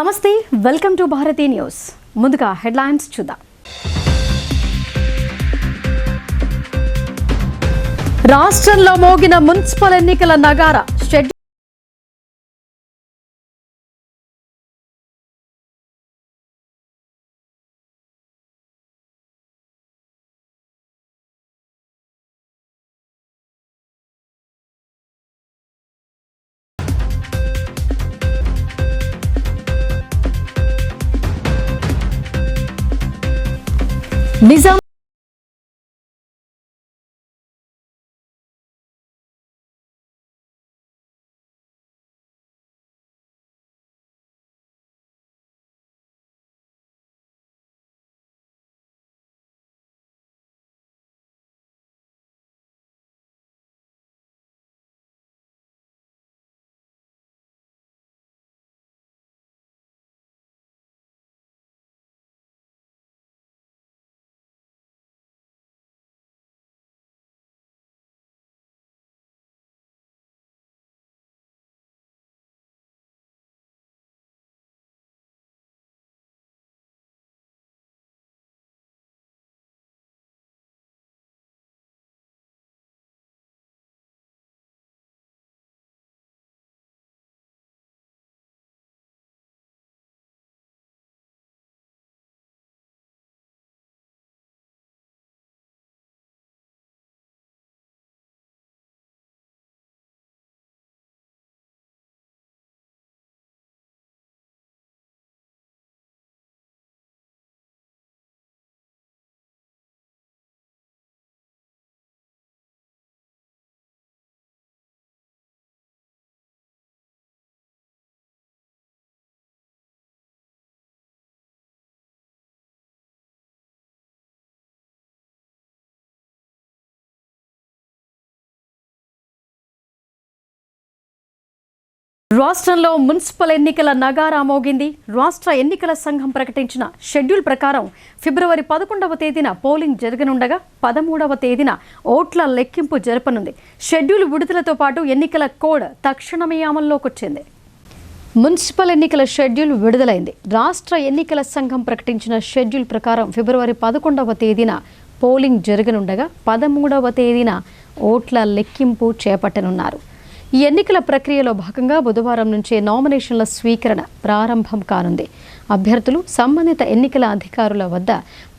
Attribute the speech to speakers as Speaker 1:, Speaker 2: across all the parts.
Speaker 1: నమస్తే, welcome to Bharati news. ముందుగా headlines చూద్దాం. రాష్ట్రంలో మోగిన మున్సిపల్ ఎన్నికల నగారా. షెడ్యూల్ నిజాం రాష్ట్రంలో మున్సిపల్ ఎన్నికల నగారా మోగింది. రాష్ట్ర ఎన్నికల సంఘం ప్రకటించిన షెడ్యూల్ ప్రకారం ఫిబ్రవరి 11వ తేదీన పోలింగ్ జరగనుండగా 13వ తేదీన ఓట్ల లెక్కింపు జరపనుంది. షెడ్యూల్ విడుదలతో పాటు ఎన్నికల కోడ్ తక్షణమే అమల్లోకి వచ్చింది. మున్సిపల్ ఎన్నికల షెడ్యూల్ విడుదలైంది. రాష్ట్ర ఎన్నికల సంఘం ప్రకటించిన షెడ్యూల్ ప్రకారం ఫిబ్రవరి 11వ తేదీన పోలింగ్ జరగనుండగా 13వ తేదీన ఓట్ల లెక్కింపు చేపట్టనున్నారు. ఈ ఎన్నికల ప్రక్రియలో భాగంగా బుధవారం నుంచే నామినేషన్ల స్వీకరణ ప్రారంభం కానుంది. అభ్యర్థులు సంబంధిత ఎన్నికల అధికారుల వద్ద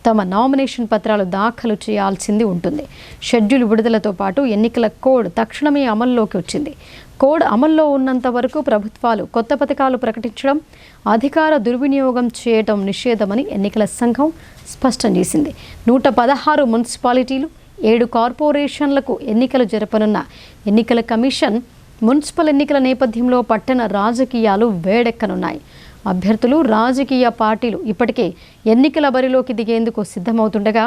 Speaker 1: తమ నామినేషన్ పత్రాలు దాఖలు చేయాల్సింది ఉంటుంది. షెడ్యూల్ విడుదలతో పాటు ఎన్నికల కోడ్ తక్షణమే అమల్లోకి వచ్చింది. కోడ్ అమల్లో ఉన్నంత వరకు ప్రభుత్వాలు కొత్త పథకాలు ప్రకటించడం, అధికార దుర్వినియోగం చేయడం నిషేధమని ఎన్నికల సంఘం స్పష్టం చేసింది. 116 మున్సిపాలిటీలు, 7 కార్పొరేషన్లకు ఎన్నికలు జరపనున్న ఎన్నికల కమిషన్ మున్సిపల్ ఎన్నికల నేపథ్యంలో పట్టణ రాజకీయాలు వేడెక్కనున్నాయి. అభ్యర్థులు, రాజకీయ పార్టీలు ఇప్పటికే ఎన్నికల బరిలోకి దిగేందుకు సిద్ధమవుతుండగా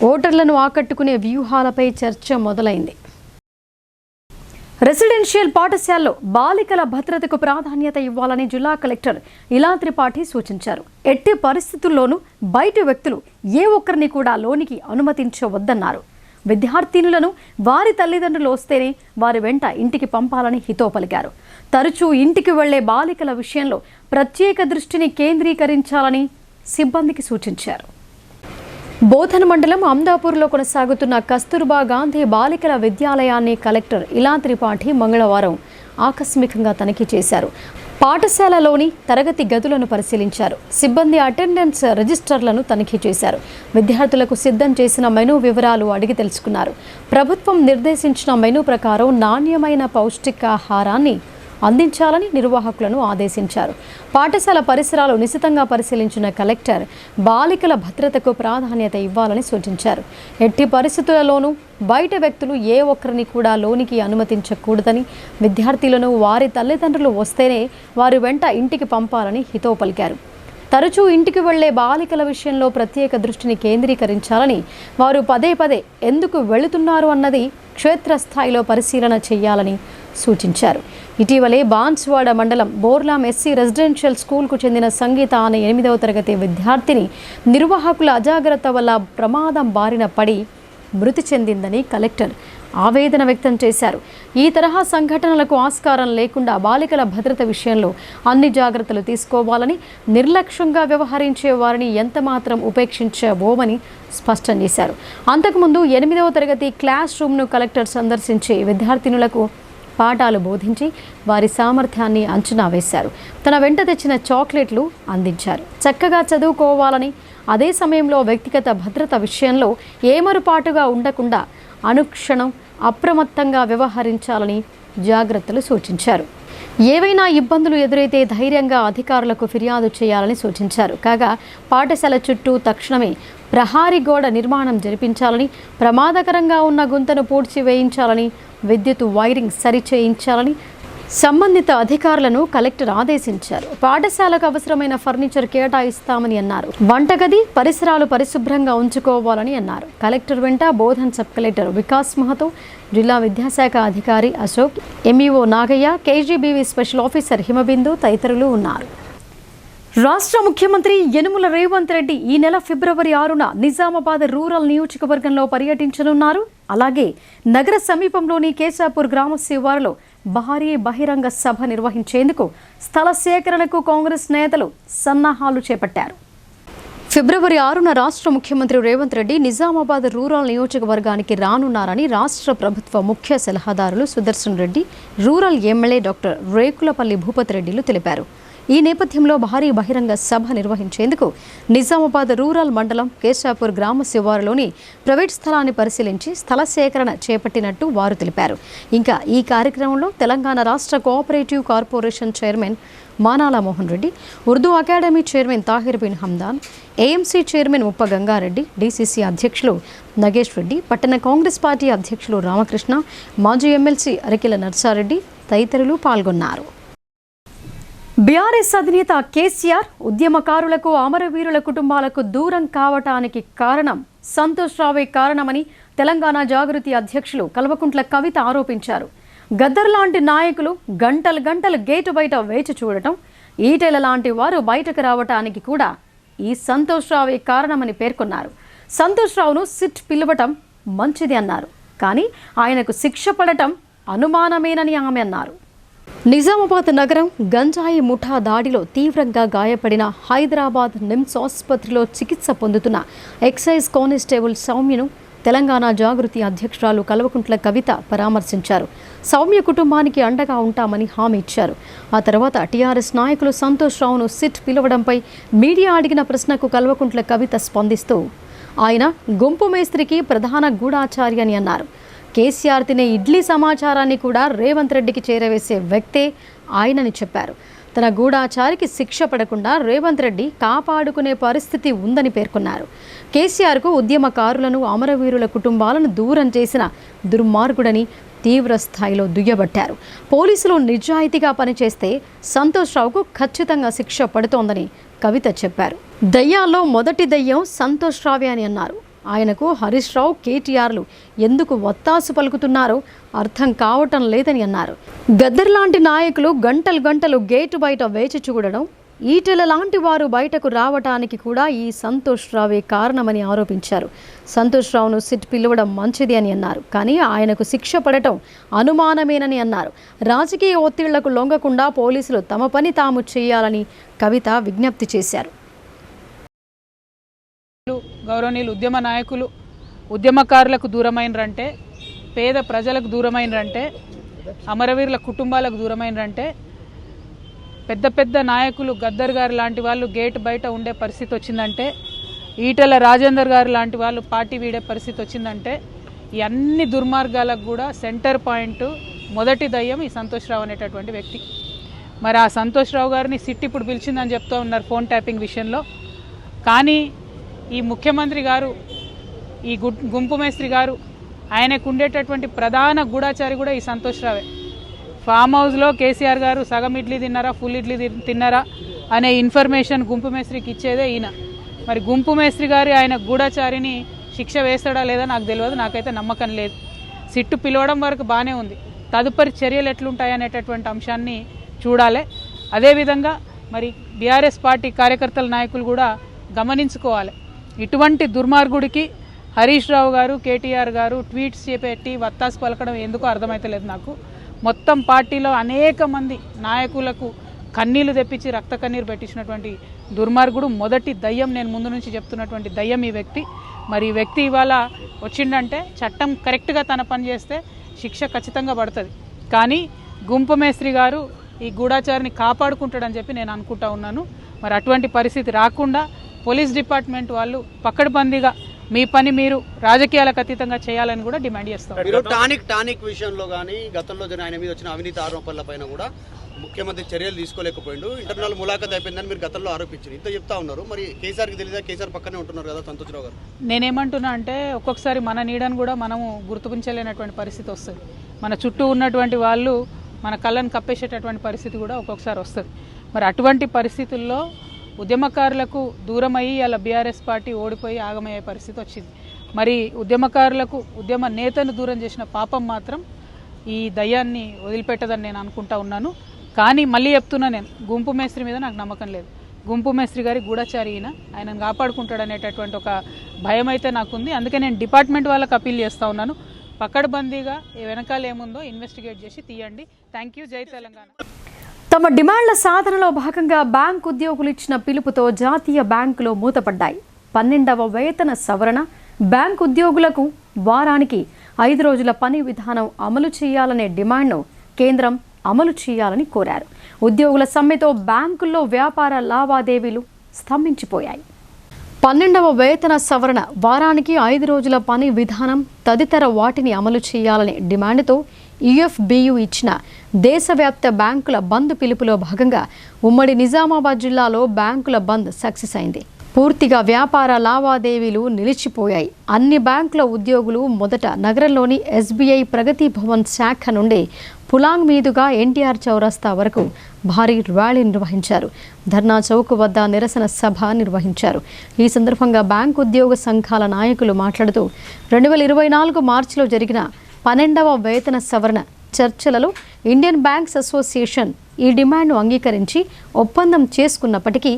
Speaker 1: ఓటర్లను ఆకట్టుకునే వ్యూహాలపై చర్చ మొదలైంది. రెసిడెన్షియల్ పాఠశాలలో బాలికల భద్రతకు ప్రాధాన్యత ఇవ్వాలని జిల్లా కలెక్టర్ ఇలా త్రిపాఠి సూచించారు. ఎట్టి పరిస్థితుల్లోనూ బయటి వ్యక్తులు ఏ ఒక్కరిని కూడా లోనికి అనుమతించవద్దన్నారు. విద్యార్థినులను వారి తల్లిదండ్రులు వస్తేనే వారి వెంట ఇంటికి పంపాలని హితవు పలికారు. తరచూ ఇంటికి వెళ్లే బాలికల విషయంలో ప్రత్యేక దృష్టిని కేంద్రీకరించాలని సిబ్బందికి సూచించారు. బోధన మండలం అమ్దాపూర్లో కొనసాగుతున్న కస్తూర్బా గాంధీ బాలికల విద్యాలయాన్ని కలెక్టర్ ఇలా త్రిపాఠి మంగళవారం ఆకస్మికంగా తనిఖీ చేశారు. పాఠశాలలోని తరగతి గదులను పరిశీలించారు. సిబ్బంది అటెండెన్స్ రిజిస్టర్లను తనిఖీ చేశారు. విద్యార్థులకు సిద్ధం చేసిన మెనూ వివరాలు అడిగి తెలుసుకున్నారు. ప్రభుత్వం నిర్దేశించిన మెనూ ప్రకారం నాణ్యమైన పౌష్టికాహారాన్ని అందించాలని నిర్వాహకులను ఆదేశించారు. పాఠశాల పరిసరాలు నిశితంగా పరిశీలించిన కలెక్టర్ బాలికల భద్రతకు ప్రాధాన్యత ఇవ్వాలని సూచించారు. ఎట్టి పరిస్థితులలోనూ బయట వ్యక్తులు ఏ ఒక్కరిని కూడా లోనికి అనుమతించకూడదని, విద్యార్థులను వారి తల్లిదండ్రులు వస్తేనే వారి వెంట ఇంటికి పంపాలని హితవు పలికారు. తరచూ ఇంటికి వెళ్లే బాలికల విషయంలో ప్రత్యేక దృష్టిని కేంద్రీకరించాలని, వారు పదే పదే ఎందుకు వెళుతున్నారు అన్నది క్షేత్రస్థాయిలో పరిశీలన చేయాలని సూచించారు. ఇటీవలే బాన్స్వాడ మండలం బోర్లాం ఎస్సీ రెసిడెన్షియల్ స్కూల్కు చెందిన సంగీత అనే 8వ తరగతి విద్యార్థిని నిర్వాహకుల అజాగ్రత్త వల్ల ప్రమాదం బారిన పడి మృతి చెందిందని కలెక్టర్ ఆవేదన వ్యక్తం చేశారు. ఈ తరహా సంఘటనలకు ఆస్కారం లేకుండా బాలికల భద్రత విషయంలో అన్ని జాగ్రత్తలు తీసుకోవాలని, నిర్లక్ష్యంగా వ్యవహరించే వారిని ఎంతమాత్రం ఉపేక్షించబోమని స్పష్టం చేశారు. అంతకుముందు 8వ తరగతి క్లాస్ రూమ్ను కలెక్టర్ సందర్శించి విద్యార్థినులకు పాఠాలు బోధించి వారి సామర్థ్యాన్ని అంచనా వేశారు. తన వెంట తెచ్చిన చాక్లెట్లు అందించారు. చక్కగా చదువుకోవాలని, అదే సమయంలో వ్యక్తిగత భద్రత విషయంలో ఏమరుపాటుగా ఉండకుండా అనుక్షణం అప్రమత్తంగా వ్యవహరించాలని జాగ్రత్తలు సూచించారు. ఏవైనా ఇబ్బందులు ఎదురైతే ధైర్యంగా అధికారులకు ఫిర్యాదు చేయాలని సూచించారు. కాగా పాఠశాల చుట్టూ తక్షణమే ప్రహారీ గోడ నిర్మాణం జరిపించాలని, ప్రమాదకరంగా ఉన్న గుంతను పూడ్చివేయించాలని, విద్యుత్ వైరింగ్ సరిచేయించాలని సంబంధిత అధికారులను కలెక్టర్ ఆదేశించారు. పాఠశాలకు అవసరమైన ఫర్నిచర్ కేటాయిస్తామని అన్నారు. వంటగది పరిసరాలు పరిశుభ్రంగా ఉంచుకోవాలని అన్నారు. కలెక్టర్ వెంట బోధన్ సబ్ కలెక్టర్ వికాస్ మహతో, జిల్లా విద్యాశాఖ అధికారి Ashok, MEO Nagaiah, KGBV special officer Himabindu తదితరులు ఉన్నారు. రాష్ట్ర ముఖ్యమంత్రి యనుమల రేవంత్ రెడ్డి ఈ నెల ఫిబ్రవరి 6న నిజామాబాద్ రూరల్ నియోజకవర్గంలో పర్యటించనున్నారు. అలాగే నగర సమీపంలోని కేశాపూర్ గ్రామ శివారులో భారీ బహిరంగ సభ నిర్వహించేందుకు స్థల సేకరణకు కాంగ్రెస్ నేతలు సన్నాహాలు చేపట్టారు. ఫిబ్రవరి 6న రాష్ట్ర ముఖ్యమంత్రి రేవంత్ రెడ్డి నిజామాబాద్ రూరల్ నియోజకవర్గానికి రానున్నారని రాష్ట్ర ప్రభుత్వ ముఖ్య సలహాదారులు Sudarshan Reddy, rural MLA doctor Rekulapalli Bhupathi రెడ్డిలు తెలిపారు. ఈ నేపథ్యంలో భారీ బహిరంగ సభ నిర్వహించేందుకు నిజామాబాద్ రూరల్ మండలం కేశాపూర్ గ్రామ శివారులోని ప్రైవేట్ స్థలాన్ని పరిశీలించి స్థల సేకరణ చేపట్టినట్టు వారు తెలిపారు. ఇంకా ఈ కార్యక్రమంలో తెలంగాణ రాష్ట్ర cooperative corporation chairman Manala Mohan Reddy, Urdu academy chairman Tahir bin Hamdan, AMC chairman Muppa Gangareddy, DCC అధ్యక్షులు నగేష్ రెడ్డి, పట్టణ కాంగ్రెస్ పార్టీ అధ్యక్షులు రామకృష్ణ, మాజీ ఎమ్మెల్సీ అరికెల నర్సారెడ్డి తదితరులు పాల్గొన్నారు. బీఆర్ఎస్ అధినేత కేసీఆర్ ఉద్యమకారులకు, అమరవీరుల కుటుంబాలకు దూరం కావటానికి కారణం సంతోష్ రావే కారణమని తెలంగాణ జాగృతి అధ్యక్షులు కల్వకుంట్ల కవిత ఆరోపించారు. గద్దర్ లాంటి నాయకులు గంటలు గేటు బయట వేచి చూడటం, ఈటెల లాంటి వారు బయటకు రావటానికి కూడా ఈ సంతోష్ రావే కారణమని పేర్కొన్నారు. సంతోష్ రావును సిట్ పిలవటం మంచిది అన్నారు. కానీ ఆయనకు శిక్ష పడటం అనుమానమేనని ఆమె అన్నారు. నిజామాబాద్ నగరం గంజాయి ముఠా దాడిలో తీవ్రంగా గాయపడిన హైదరాబాద్ నిమ్స్ ఆసుపత్రిలో చికిత్స పొందుతున్న ఎక్సైజ్ కానిస్టేబుల్ సౌమ్యను తెలంగాణ జాగృతి అధ్యక్షురాలు కల్వకుంట్ల కవిత పరామర్శించారు. సౌమ్య కుటుంబానికి అండగా ఉంటామని హామీ ఇచ్చారు. ఆ తర్వాత టీఆర్ఎస్ నాయకులు సంతోష్ రావును సిట్ పిలవడంపై మీడియా అడిగిన ప్రశ్నకు కల్వకుంట్ల కవిత స్పందిస్తూ ఆయన గుంపు మేస్త్రికి ప్రధాన గూఢాచారి అని అన్నారు. కేసీఆర్ తినే ఇడ్లీ సమాచారాన్ని కూడా రేవంత్ రెడ్డికి చేరవేసే వ్యక్తే ఆయనని చెప్పారు. తన గూఢాచారికి శిక్ష పడకుండా రేవంత్ రెడ్డి కాపాడుకునే పరిస్థితి ఉందని పేర్కొన్నారు. కేసీఆర్కు ఉద్యమకారులను, అమరవీరుల కుటుంబాలను దూరం చేసిన దుర్మార్గుడని తీవ్ర స్థాయిలో దుయ్యబట్టారు. పోలీసులు నిజాయితీగా పనిచేస్తే సంతోష్ రావుకు ఖచ్చితంగా శిక్ష పడుతోందని కవిత చెప్పారు. దయ్యాల్లో మొదటి దయ్యం సంతోష్ రావే అని అన్నారు. ఆయనకు హరీష్ రావు, కేటీఆర్లు ఎందుకు వత్తాసు పలుకుతున్నారో అర్థం కావటం లేదని అన్నారు. గద్దర్ లాంటి నాయకులు గంటలు గేటు బయట వేచి చూడడం, ఈటెల లాంటి వారు బయటకు రావటానికి కూడా ఈ సంతోష్ రావే కారణమని ఆరోపించారు. సంతోష్ రావును సిట్ పిలవడం మంచిది అని అన్నారు. కానీ ఆయనకు శిక్ష పడటం అనుమానమేనని అన్నారు. రాజకీయ ఒత్తిళ్లకు లొంగకుండా పోలీసులు తమ పని తాము చేయాలని కవిత విజ్ఞప్తి చేశారు.
Speaker 2: గౌరవనీయులు ఉద్యమ నాయకులు ఉద్యమకారులకు దూరమైనరంటే, పేద ప్రజలకు దూరమైనరంటే, అమరవీరుల కుటుంబాలకు దూరమైనరంటే, పెద్ద నాయకులు గద్దర్ గారు లాంటి వాళ్ళు గేట్ బయట ఉండే పరిస్థితి వచ్చిందంటే, ఈటెల రాజేందర్ గారు లాంటి వాళ్ళు పార్టీ వీడే పరిస్థితి వచ్చిందంటే, ఈ అన్ని దుర్మార్గాలకు కూడా సెంటర్ పాయింట్, మొదటి దయ్యం ఈ సంతోష్ రావు అనేటటువంటి వ్యక్తి. మరి ఆ సంతోష్ రావు గారిని సిట్ ఇప్పుడు పిలిచిందని చెప్తూ ఉన్నారు ఫోన్ ట్యాపింగ్ విషయంలో. కానీ ఈ ముఖ్యమంత్రి గారు, ఈ గుంపు మేస్త్రి గారు, ఆయనకు ఉండేటటువంటి ప్రధాన గూఢాచారి కూడా ఈ సంతోష్ రావే. ఫామ్ హౌస్లో కేసీఆర్ గారు సగం ఇడ్లీ తిన్నారా, ఫుల్ ఇడ్లీ తిన్నారా అనే ఇన్ఫర్మేషన్ గుంపు మేస్త్రికి ఇచ్చేదే ఈయన. మరి గుంపు మేస్త్రి గారి ఆయన గూఢాచారిని శిక్ష వేస్తాడా లేదా నాకు తెలియదు, నాకైతే నమ్మకం లేదు. సిట్టు పిలవడం వరకు బాగానే ఉంది, తదుపరి చర్యలు ఎట్లుంటాయనేటటువంటి అంశాన్ని చూడాలి. అదేవిధంగా మరి బీఆర్ఎస్ పార్టీ కార్యకర్తల నాయకులు కూడా గమనించుకోవాలి. ఇటువంటి దుర్మార్గుడికి హరీష్ రావు గారు, కేటీఆర్ గారు ట్వీట్స్ చేపెట్టి వత్తాసు పలకడం ఎందుకో అర్థమైతలేదు నాకు. మొత్తం పార్టీలో అనేక మంది నాయకులకు కన్నీళ్లు తెప్పించి రక్త కన్నీరు పెట్టించినటువంటి దుర్మార్గుడు, మొదటి దయ్యం, నేను ముందు నుంచి చెప్తున్నటువంటి దయ్యం ఈ వ్యక్తి. మరి ఈ వ్యక్తి ఇవాళ వచ్చిండంటే చట్టం కరెక్ట్గా తన పని చేస్తే శిక్ష ఖచ్చితంగా పడుతుంది. కానీ గుంపు మేస్త్రి గారు ఈ గూఢాచారిని కాపాడుకుంటాడని చెప్పి నేను అనుకుంటా ఉన్నాను. మరి అటువంటి పరిస్థితి రాకుండా పోలీస్ డిపార్ట్మెంట్ వాళ్ళు పకడ్బందీగా మీ పని మీరు రాజకీయాలకు అతీతంగా చేయాలని కూడా డిమాండ్ చేస్తాం.
Speaker 3: మీరు టానిక్ విషయంలో కానీ గతంలో ఆయన మీద వచ్చిన అవినీతి ఆరోపణల పైన కూడా ముఖ్యమంత్రి చర్యలు తీసుకోలేకపోయిండు, ఇంటర్నల్ ములాఖత్ అయిపోయిందని మీరు గతంలో ఆరోపించారు. ఇంత చెప్తా ఉన్నారు, మరి కేసీఆర్కి తెలియదా? కేసీఆర్ పక్కనే ఉంటున్నారు కదా సంతోష్ రావు గారు.
Speaker 2: నేనేమంటున్నా అంటే ఒక్కొక్కసారి మన నీడను కూడా మనము గుర్తించలేనటువంటి పరిస్థితి వస్తుంది. మన చుట్టూ ఉన్నటువంటి వాళ్ళు మన కళ్ళను కప్పేసేటటువంటి పరిస్థితి కూడా ఒక్కొక్కసారి వస్తుంది. మరి అటువంటి పరిస్థితుల్లో ఉద్యమకారులకు దూరమయ్యి అలా బీఆర్ఎస్ పార్టీ ఓడిపోయి ఆగమయ్యే పరిస్థితి వచ్చింది. మరి ఉద్యమకారులకు ఉద్యమ నేతను దూరం చేసిన పాపం మాత్రం ఈ దయ్యాన్ని వదిలిపెట్టదని నేను అనుకుంటా ఉన్నాను. కానీ మళ్ళీ చెప్తున్నా, నేను గుంపు మేస్త్రి మీద నాకు నమ్మకం లేదు. గుంపు మేస్త్రి గారి గూఢచారి ఆయనను కాపాడుకుంటాడనేటటువంటి ఒక భయం అయితే నాకుంది. అందుకే నేను డిపార్ట్మెంట్ వాళ్ళకి అప్పీల్ చేస్తూ ఉన్నాను, పకడ్బందీగా వెనకాల ఏముందో ఇన్వెస్టిగేట్ చేసి తీయండి. Thank you. జై తెలంగాణ.
Speaker 1: తమ డిమాండ్ల సాధనలో భాగంగా బ్యాంకు ఉద్యోగులు ఇచ్చిన పిలుపుతో జాతీయ బ్యాంకులో మూతపడ్డాయి. 12వ వేతన సవరణ, బ్యాంకు ఉద్యోగులకు వారానికి 5 రోజుల పని విధానం అమలు చేయాలనే డిమాండ్ను కేంద్రం అమలు చేయాలని కోరారు. ఉద్యోగుల సమ్మెతో బ్యాంకుల్లో వ్యాపార లావాదేవీలు స్తంభించిపోయాయి. 12వ వేతన సవరణ, వారానికి 5 రోజుల పని విధానం తదితర వాటిని అమలు చేయాలనే డిమాండ్తో యుఎఫ్బియు ఇచ్చిన దేశవ్యాప్త బ్యాంకుల బంద్ పిలుపులో భాగంగా ఉమ్మడి నిజామాబాద్ జిల్లాలో బ్యాంకుల బంద్ సక్సెస్ అయింది. పూర్తిగా వ్యాపార లావాదేవీలు నిలిచిపోయాయి. అన్ని బ్యాంకుల ఉద్యోగులు మొదట నగరంలోని ఎస్బీఐ ప్రగతి భవన్ శాఖ నుండి పులాంగ్ మీదుగా ఎన్టీఆర్ చౌరస్తా వరకు భారీ ర్యాలీ నిర్వహించారు. ధర్నా చౌక్ వద్ద నిరసన సభ నిర్వహించారు. ఈ సందర్భంగా బ్యాంకు ఉద్యోగ సంఘాల నాయకులు మాట్లాడుతూ 2024 మార్చిలో జరిగిన 12వ వేతన సవరణ చర్చలలో ఇండియన్ బ్యాంక్స్ అసోసియేషన్ ఈ డిమాండ్ను అంగీకరించి ఒప్పందం చేసుకున్నప్పటికీ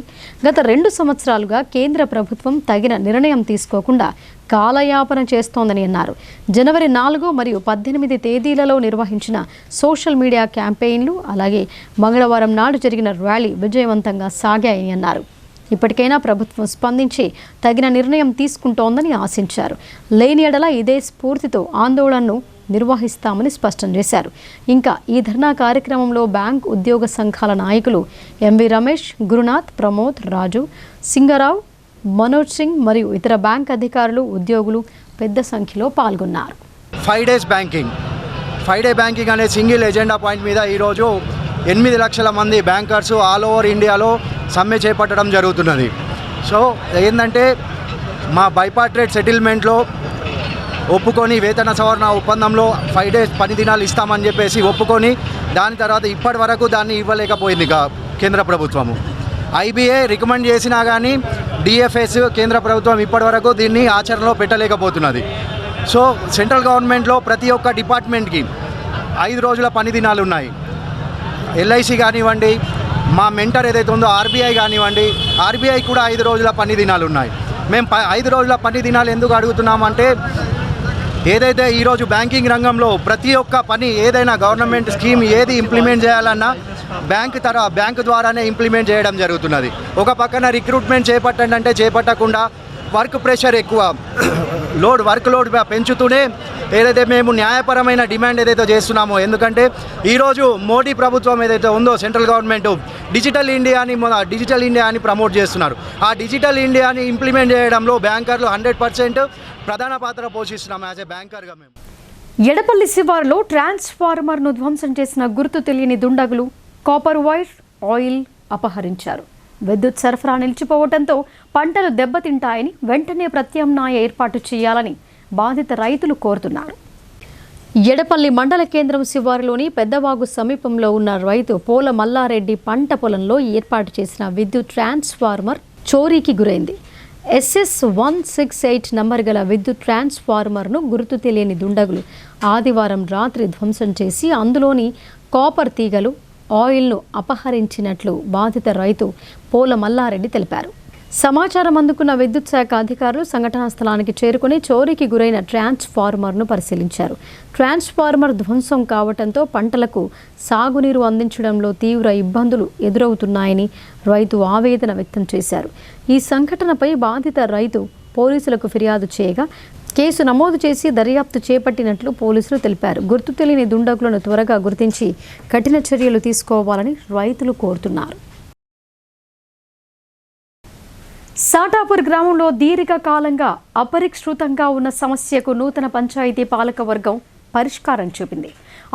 Speaker 1: గత 2 సంవత్సరాలుగా కేంద్ర ప్రభుత్వం తగిన నిర్ణయం తీసుకోకుండా కాలయాపన చేస్తోందని అన్నారు. జనవరి 4 మరియు 18 తేదీలలో నిర్వహించిన సోషల్ మీడియా క్యాంపెయిన్లు, అలాగే మంగళవారం నాడు జరిగిన ర్యాలీ విజయవంతంగా సాగాయని అన్నారు. ఇప్పటికైనా ప్రభుత్వం స్పందించి తగిన నిర్ణయం తీసుకుంటోందని ఆశించారు. లేని ఎడల ఇదే స్ఫూర్తితో ఆందోళనను నిర్వహిస్తామని స్పష్టం చేశారు. ఇంకా ఈ ధర్నా కార్యక్రమంలో బ్యాంక్ ఉద్యోగ సంఘాల నాయకులు ఎంవి రమేష్, గురునాథ్, ప్రమోద్, రాజు, సింగరావు, మనోజ్ సింగ్ మరియు ఇతర బ్యాంక్ అధికారులు, ఉద్యోగులు పెద్ద సంఖ్యలో పాల్గొన్నారు.
Speaker 4: 5 డేస్ బ్యాంకింగ్, 5 డే బ్యాంకింగ్ అనే సింగిల్ ఎజెండా పాయింట్ మీద ఈరోజు 8 లక్షల మంది బ్యాంకర్స్ ఆల్ ఓవర్ ఇండియాలో సమ్మె చేపట్టడం జరుగుతున్నది. సో ఏంటంటే మా బైపార్ట్రేట్ సెటిల్మెంట్లో ఒప్పుకొని వేతన సవరణ ఒప్పందంలో 5 డేస్ పని దినాలు ఇస్తామని చెప్పేసి ఒప్పుకొని దాని తర్వాత ఇప్పటి వరకు దాన్ని ఇవ్వలేకపోయింది కేంద్ర ప్రభుత్వము. ఐబీఏ రికమెండ్ చేసినా కానీ డిఎఫ్ఎస్ కేంద్ర ప్రభుత్వం ఇప్పటి వరకు దీన్ని ఆచరణలో పెట్టలేకపోతున్నది. సో సెంట్రల్ గవర్నమెంట్లో ప్రతి ఒక్క డిపార్ట్మెంట్కి 5 రోజుల పని దినాలు ఉన్నాయి. ఎల్ఐసి కానివ్వండి, మా మెంటర్ ఏదైతే ఉందో ఆర్బీఐ కానివ్వండి, ఆర్బీఐ కూడా 5 రోజుల పని దినాలు ఉన్నాయి. మేము 5 రోజుల పని దినాలు ఎందుకు అడుగుతున్నామంటే ఏదైతే ఈరోజు బ్యాంకింగ్ రంగంలో ప్రతి ఒక్క పని ఏదైనా గవర్నమెంట్ స్కీమ్ ఏది ఇంప్లిమెంట్ చేయాలన్నా బ్యాంకు ద్వారానే ఇంప్లిమెంట్ చేయడం జరుగుతున్నది. ఒక పక్కన రిక్రూట్మెంట్ చేపట్టండి అంటే చేపట్టకుండా వర్క్ ప్రెషర్ ఎక్కువ, వర్క్ లోడ్ పెంచుతూనే ఏదైతే మేము న్యాయపరమైన డిమాండ్ ఏదైతే చేస్తున్నామో, ఎందుకంటే ఈరోజు మోడీ ప్రభుత్వం ఏదైతే ఉందో సెంట్రల్ గవర్నమెంట్ డిజిటల్ ఇండియా అని ప్రమోట్ చేస్తున్నారు. ఆ డిజిటల్ ఇండియాని ఇంప్లిమెంట్ చేయడంలో బ్యాంకర్లు 100% ప్రధాన పాత్ర పోషిస్తున్నాం యాజ్ ఏ బ్యాంకర్గా మేము.
Speaker 1: ఎడపల్లి శివారులో ట్రాన్స్ఫార్మర్ను ధ్వంసం చేసిన గుర్తు తెలియని దుండగులు కాపర్ వైర్, ఆయిల్ అపహరించారు. విద్యుత్ సరఫరా నిలిచిపోవడంతో పంటలు దెబ్బతింటాయని వెంటనే ప్రత్యామ్నాయ ఏర్పాటు చేయాలని బాధిత రైతులు కోరుతున్నారు. ఎడపల్లి మండల కేంద్రం శివారులోని పెద్దవాగు సమీపంలో ఉన్న రైతు పోల మల్లారెడ్డి పంట పొలంలో ఏర్పాటు చేసిన విద్యుత్ ట్రాన్స్ఫార్మర్ చోరీకి గురైంది. SS168 నంబర్ గల విద్యుత్ ట్రాన్స్ఫార్మర్ను గుర్తు తెలియని దుండగులు ఆదివారం రాత్రి ధ్వంసం చేసి అందులోని కాపర్ తీగలు, ఆయిల్ను అపహరించినట్లు బాధిత రైతు పోల మల్లారెడ్డి తెలిపారు. సమాచారం అందుకున్న విద్యుత్ శాఖ అధికారులు సంఘటనా స్థలానికి చేరుకుని చోరీకి గురైన ట్రాన్స్ఫార్మర్ను పరిశీలించారు. ట్రాన్స్ఫార్మర్ ధ్వంసం కావడంతో పంటలకు సాగునీరు అందించడంలో తీవ్ర ఇబ్బందులు ఎదురవుతున్నాయని రైతు ఆవేదన వ్యక్తం చేశారు. ఈ సంఘటనపై బాధిత రైతు పోలీసులకు ఫిర్యాదు చేయగా కేసు నమోదు చేసి దర్యాప్తు చేపట్టినట్లు పోలీసులు తెలిపారు. గుర్తు తెలియని దుండగులను త్వరగా గుర్తించి కఠిన చర్యలు తీసుకోవాలని రైతులు కోరుతున్నారు. సాటాపూర్ గ్రామంలో దీర్ఘకాలంగా అపరిష్కృతంగా ఉన్న సమస్యకు నూతన పంచాయతీ పాలకవర్గం పరిష్కారం చూపింది.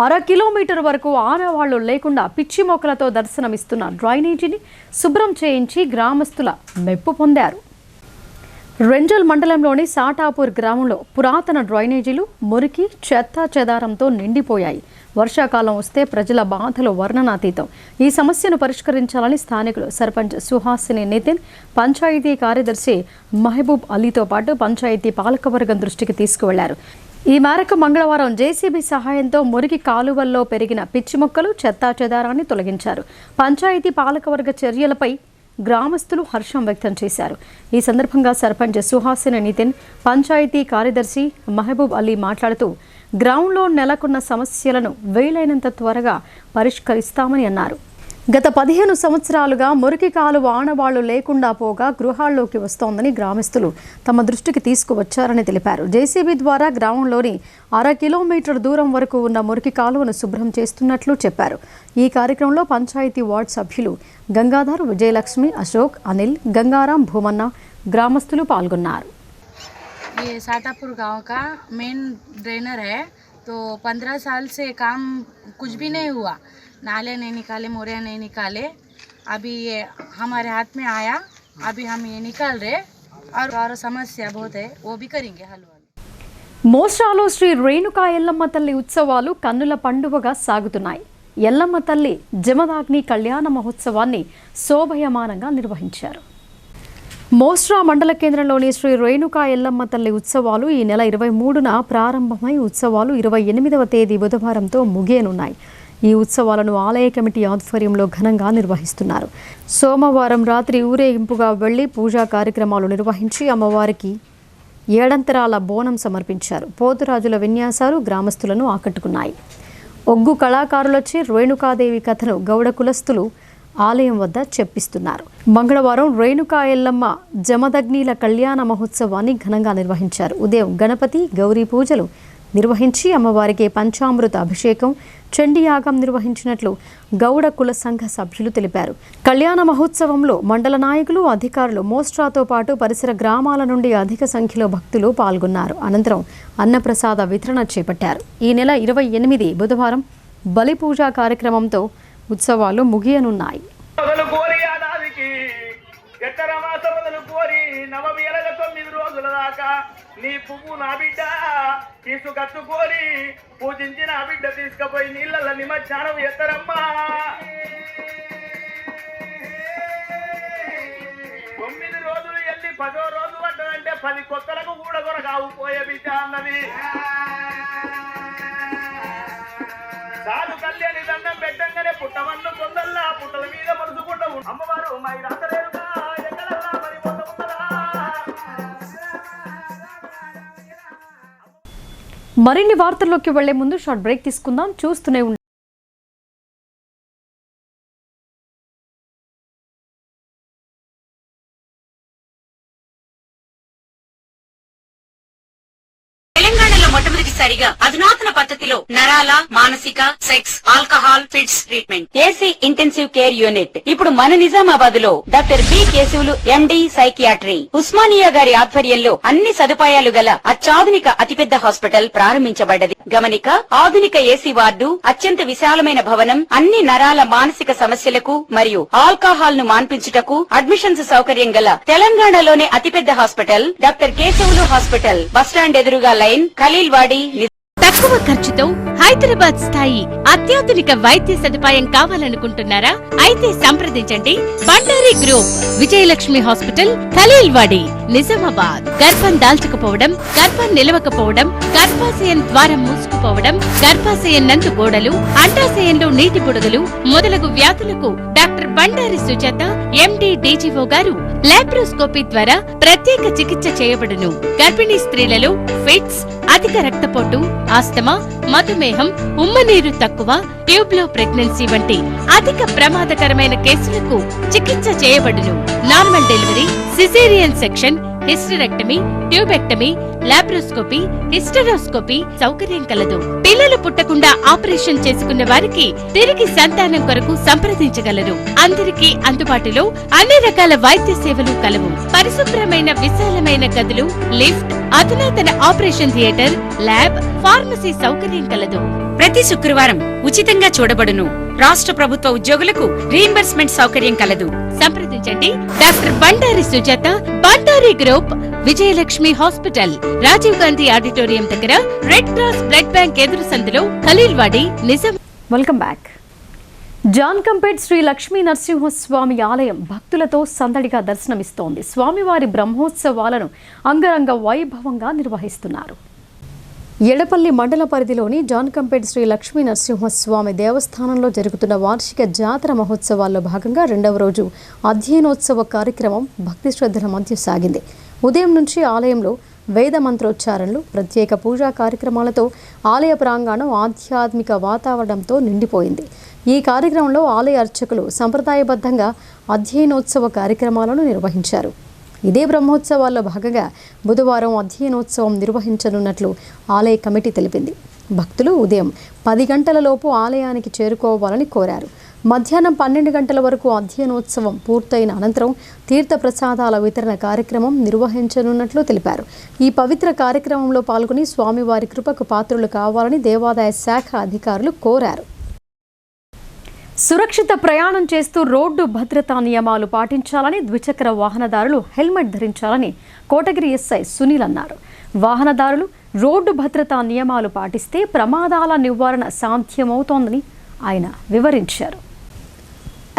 Speaker 1: 1/2 కిలోమీటర్ వరకు ఆనవాళ్లు లేకుండా పిచ్చి మొక్కలతో దర్శనమిస్తున్న డ్రైనేజీని శుభ్రం చేయించి గ్రామస్తుల మెప్పు పొందారు. రెంజల్ మండలంలోని సాటాపూర్ గ్రామంలో పురాతన డ్రైనేజీలు మురికి చెత్త చెదారంతో నిండిపోయాయి. వర్షాకాలం వస్తే ప్రజల బాధలు వర్ణనాతీతం. ఈ సమస్యను పరిష్కరించాలని స్థానికులు సర్పంచ్ సుహాసిని నితిన్, పంచాయతీ కార్యదర్శి మహబూబ్ అలీతో పాటు పంచాయతీ పాలకవర్గం దృష్టికి తీసుకువెళ్లారు. ఈ మేరకు మంగళవారం జేసీబీ సహాయంతో మురికి కాలువల్లో పెరిగిన పిచ్చి మొక్కలు చెత్తా చెదారాన్ని తొలగించారు. పంచాయతీ పాలకవర్గ చర్యలపై గ్రామస్తులు హర్షం వ్యక్తం చేశారు. ఈ సందర్భంగా సర్పంచ్ సుహాసిని నితిన్, పంచాయతీ కార్యదర్శి మహబూబ్ అలీ మాట్లాడుతూ గ్రామంలో నెలకొన్న సమస్యలను వీలైనంత త్వరగా పరిష్కరిస్తామని అన్నారు. గత 15 సంవత్సరాలుగా మురికి కాలువ ఆనవాళ్లు లేకుండా పోగా గృహాల్లోకి వస్తోందని గ్రామస్తులు తమ దృష్టికి తీసుకువచ్చారని తెలిపారు. జేసీబీ ద్వారా గ్రామంలోని 1/2 కిలోమీటర్ దూరం వరకు ఉన్న మురికి కాలువను శుభ్రం చేస్తున్నట్లు చెప్పారు. ఈ కార్యక్రమంలో పంచాయతీ వార్డు సభ్యులు గంగాధర్, విజయలక్ష్మి, అశోక్, అనిల్, గంగారాం, భూమన్న, గ్రామస్తులు పాల్గొన్నారు.
Speaker 5: ये साटापुर गांव का मेन ड्रेनर है, तो 15 साल से काम कुछ भी नहीं हुआ, नाले नहीं निकाले, मोरिया नहीं निकाले. अभी ये हमारे हाथ में आया, अभी हम ये निकाल रहे और समस्या बहुत है, वो भी करेंगे हल.
Speaker 1: మోస్రాలో శ్రీ రేణుకా ఎల్లమ్మ తల్లి ఉత్సవాలు కన్నుల పండువగా సాగుతున్నాయి. ఎల్లమ్మ తల్లి జమదాగ్ని కళ్యాణ మహోత్సవాన్ని శోభయమానంగా నిర్వహించారు. మోస్రా మండల కేంద్రంలోని శ్రీ రేణుకా ఎల్లమ్మ తల్లి ఉత్సవాలు ఈ నెల 23న ప్రారంభమై ఉత్సవాలు 28వ తేదీ బుధవారంతో ముగియనున్నాయి. ఈ ఉత్సవాలను ఆలయ కమిటీ ఆధ్వర్యంలో ఘనంగా నిర్వహిస్తున్నారు. సోమవారం రాత్రి ఊరేగింపుగా వెళ్లి పూజా కార్యక్రమాలు నిర్వహించి అమ్మవారికి ఏడంతరాల బోనం సమర్పించారు. పోతురాజుల విన్యాసాలు గ్రామస్తులను ఆకట్టుకున్నాయి. ఒగ్గు కళాకారులొచ్చి రేణుకాదేవి కథను గౌడ కులస్తులు ఆలయం వద్ద చెప్పిస్తున్నారు. మంగళవారం రేణుకా ఎల్లమ్మ జమదగ్నిల కళ్యాణ మహోత్సవాన్ని ఘనంగా నిర్వహించారు. ఉదయం గణపతి గౌరీ పూజలు నిర్వహించి అమ్మవారికి పంచామృత అభిషేకం, చండీయాగం నిర్వహించినట్లు గౌడ కుల సంఘ సభ్యులు తెలిపారు. కళ్యాణ మహోత్సవంలో మండల నాయకులు, అధికారులు, మోస్ట్రాతో పాటు పరిసర గ్రామాల నుండి అధిక సంఖ్యలో భక్తులు పాల్గొన్నారు. అనంతరం అన్నప్రసాద వితరణ చేపట్టారు. ఈ నెల 28 బుధవారం బలి పూజా కార్యక్రమంతో ఉత్సవాలు ముగియనున్నాయి.
Speaker 6: నీ పువ్వు నా బిడ్డ తీసుకచ్చుకొని పూజించి నా బిడ్డ తీసుకుపోయి నీళ్ళ నిమజ్జనం ఎత్తరమ్మా. 9 రోజులు వెళ్ళి 10వ రోజు పడ్డదంటే 10 కొత్తలకు కూడా కొరకావు పోయే బిడ్డ అన్నది. సాధు కళ్యాణి దండం పెట్టంగానే పుట్టవన్ను పొందల్లా పుట్టల మీద మరుచుకుంటూ అమ్మవారు మా రాతలేరుగా ఎక్కడల్లా మరి పొంద ఉన్నదా.
Speaker 1: మరిన్ని వార్తల్లోకి వెళ్లే ముందు షార్ట్ బ్రేక్ తీసుకుందాం. చూస్తూనే ఉండండి.
Speaker 7: తెలంగాణలో మొట్టమొదటిసారిగా అధునాతన పద్ధతిలో నరాల, మానసిక, sex, alcohol, fits treatment, AC intensive care unit ఇప్పుడు మన నిజామాబాద్ లో doctor B Keshavulu MD psychiatry, Osmania గారి ఆధ్వర్యంలో అన్ని సదుపాయాలు గల అత్యాధునిక అతిపెద్ద హాస్పిటల్ ప్రారంభించబడ్డది. గమనిక, ఆధునిక ఏసీ వార్డు, అత్యంత విశాలమైన భవనం, అన్ని నరాల మానసిక సమస్యలకు మరియు ఆల్కహాల్ ను మాన్పించుటకు అడ్మిషన్స్ సౌకర్యం గల తెలంగాణలోనే అతిపెద్ద hospital doctor Keshavulu hospital, bus stand ఎదురుగా లైన్, ఖలీల్వాడి.
Speaker 8: తక్కువ ఖర్చుతో హైదరాబాద్ స్థాయి అత్యాధునిక వైద్య సదుపాయం కావాలనుకుంటున్నారా? అయితే సంప్రదించండి బండారి గ్రూప్, విజయలక్ష్మి హాస్పిటల్, ఖలీల్వాడి. నిజామాబాద్. గర్భం దాల్చకపోవడం, గర్భం నిలవకపోవడం, గర్భాశయం ద్వారం మూసుకుపోవడం, గర్భాశయం నందు గోడలు, అండాశయంలో నీటి బుడగలు మొదలగు వ్యాధులకు డాక్టర్ బండారి సుజాత ఎండి డీజీఓ గారు లాప్రోస్కోపీ ద్వారా ప్రత్యేక చికిత్స చేయబడును. గర్భిణీ స్త్రీలలో ఫిట్స్, అధిక రక్తపోటు, ఆస్తమా, మధుమేహం, ఉమ్మనీరు తక్కువ, ట్యూబ్లో ప్రెగ్నెన్సీ వంటి అధిక ప్రమాదకరమైన కేసులకు చికిత్స చేయబడును. Normal delivery, caesarean section, hysterectomy, tubectomy, laparoscopy, hysteroscopy సౌకర్యం కలదు. పిల్లలు పుట్టకుండా ఆపరేషన్ చేసుకున్న వారికి తిరిగి సంతానం కొరకు సంప్రదించగలరు. అందరికీ అందుబాటులో అన్ని రకాల వైద్య సేవలు కలవు. పరిశుభ్రమైన విశాలమైన గదులు, లిఫ్ట్, అధునాతన ఆపరేషన్ థియేటర్, ల్యాబ్, ఫార్మసీ సౌకర్యం కలదు.
Speaker 7: ప్రతి శుక్రవారం ఉచితంగా చూడబడును. రాష్ట్ర ప్రభుత్వ ఉద్యోగులకు రీయింబర్స్మెంట్ సౌకర్యం కలదు.
Speaker 8: సంప్రదించండి doctor Bandari Sujatha, Bandari group, Vijayalakshmi hospital, Rajiv Gandhi auditorium దగ్గర, రెడ్ క్రాస్ బ్లడ్ బ్యాంక్ ఎదురు సందులో, ఖలీల్వాడి, నిజాం.
Speaker 1: Welcome back. జాన్కంపేట్ శ్రీ లక్ష్మీ నరసింహస్వామి ఆలయం భక్తులతో సందడిగా దర్శనమిస్తోంది. స్వామివారి బ్రహ్మోత్సవాలను అంగరంగ వైభవంగా నిర్వహిస్తున్నారు. ఎడపల్లి మండల పరిధిలోని జాన్కంపేట్ శ్రీ లక్ష్మీ నరసింహస్వామి దేవస్థానంలో జరుగుతున్న వార్షిక జాతర మహోత్సవాల్లో భాగంగా రెండవ రోజు అధ్యయనోత్సవ కార్యక్రమం భక్తి శ్రద్ధల మధ్య సాగింది. ఉదయం నుంచి ఆలయంలో వేద మంత్రోచ్చారణలు, ప్రత్యేక పూజా కార్యక్రమాలతో ఆలయ ప్రాంగణం ఆధ్యాత్మిక వాతావరణంతో నిండిపోయింది. ఈ కార్యక్రమంలో ఆలయ అర్చకులు సంప్రదాయబద్ధంగా అధ్యయనోత్సవ కార్యక్రమాలను నిర్వహించారు. ఇదే బ్రహ్మోత్సవాల్లో భాగంగా బుధవారం అధ్యయనోత్సవం నిర్వహించనున్నట్లు ఆలయ కమిటీ తెలిపింది. భక్తులు ఉదయం 10 గంటలలోపు ఆలయానికి చేరుకోవాలని కోరారు. మధ్యాహ్నం 12 గంటల వరకు అధ్యయనోత్సవం పూర్తయిన అనంతరం తీర్థ ప్రసాదాల వితరణ కార్యక్రమం నిర్వహించనున్నట్లు తెలిపారు. ఈ పవిత్ర కార్యక్రమంలో పాల్గొని స్వామివారి కృపకు పాత్రులు కావాలని దేవాదాయ శాఖ అధికారులు కోరారు. సురక్షిత ప్రయాణం చేస్తూ రోడ్డు భద్రతా నియమాలు పాటించాలని, ద్విచక్ర వాహనదారులు హెల్మెట్ ధరించాలని కోటగిరి ఎస్ఐ సునీల్ అన్నారు. వాహనదారులు రోడ్డు భద్రతా నియమాలు పాటిస్తే ప్రమాదాల నివారణ సాధ్యమవుతోందని ఆయన వివరించారు.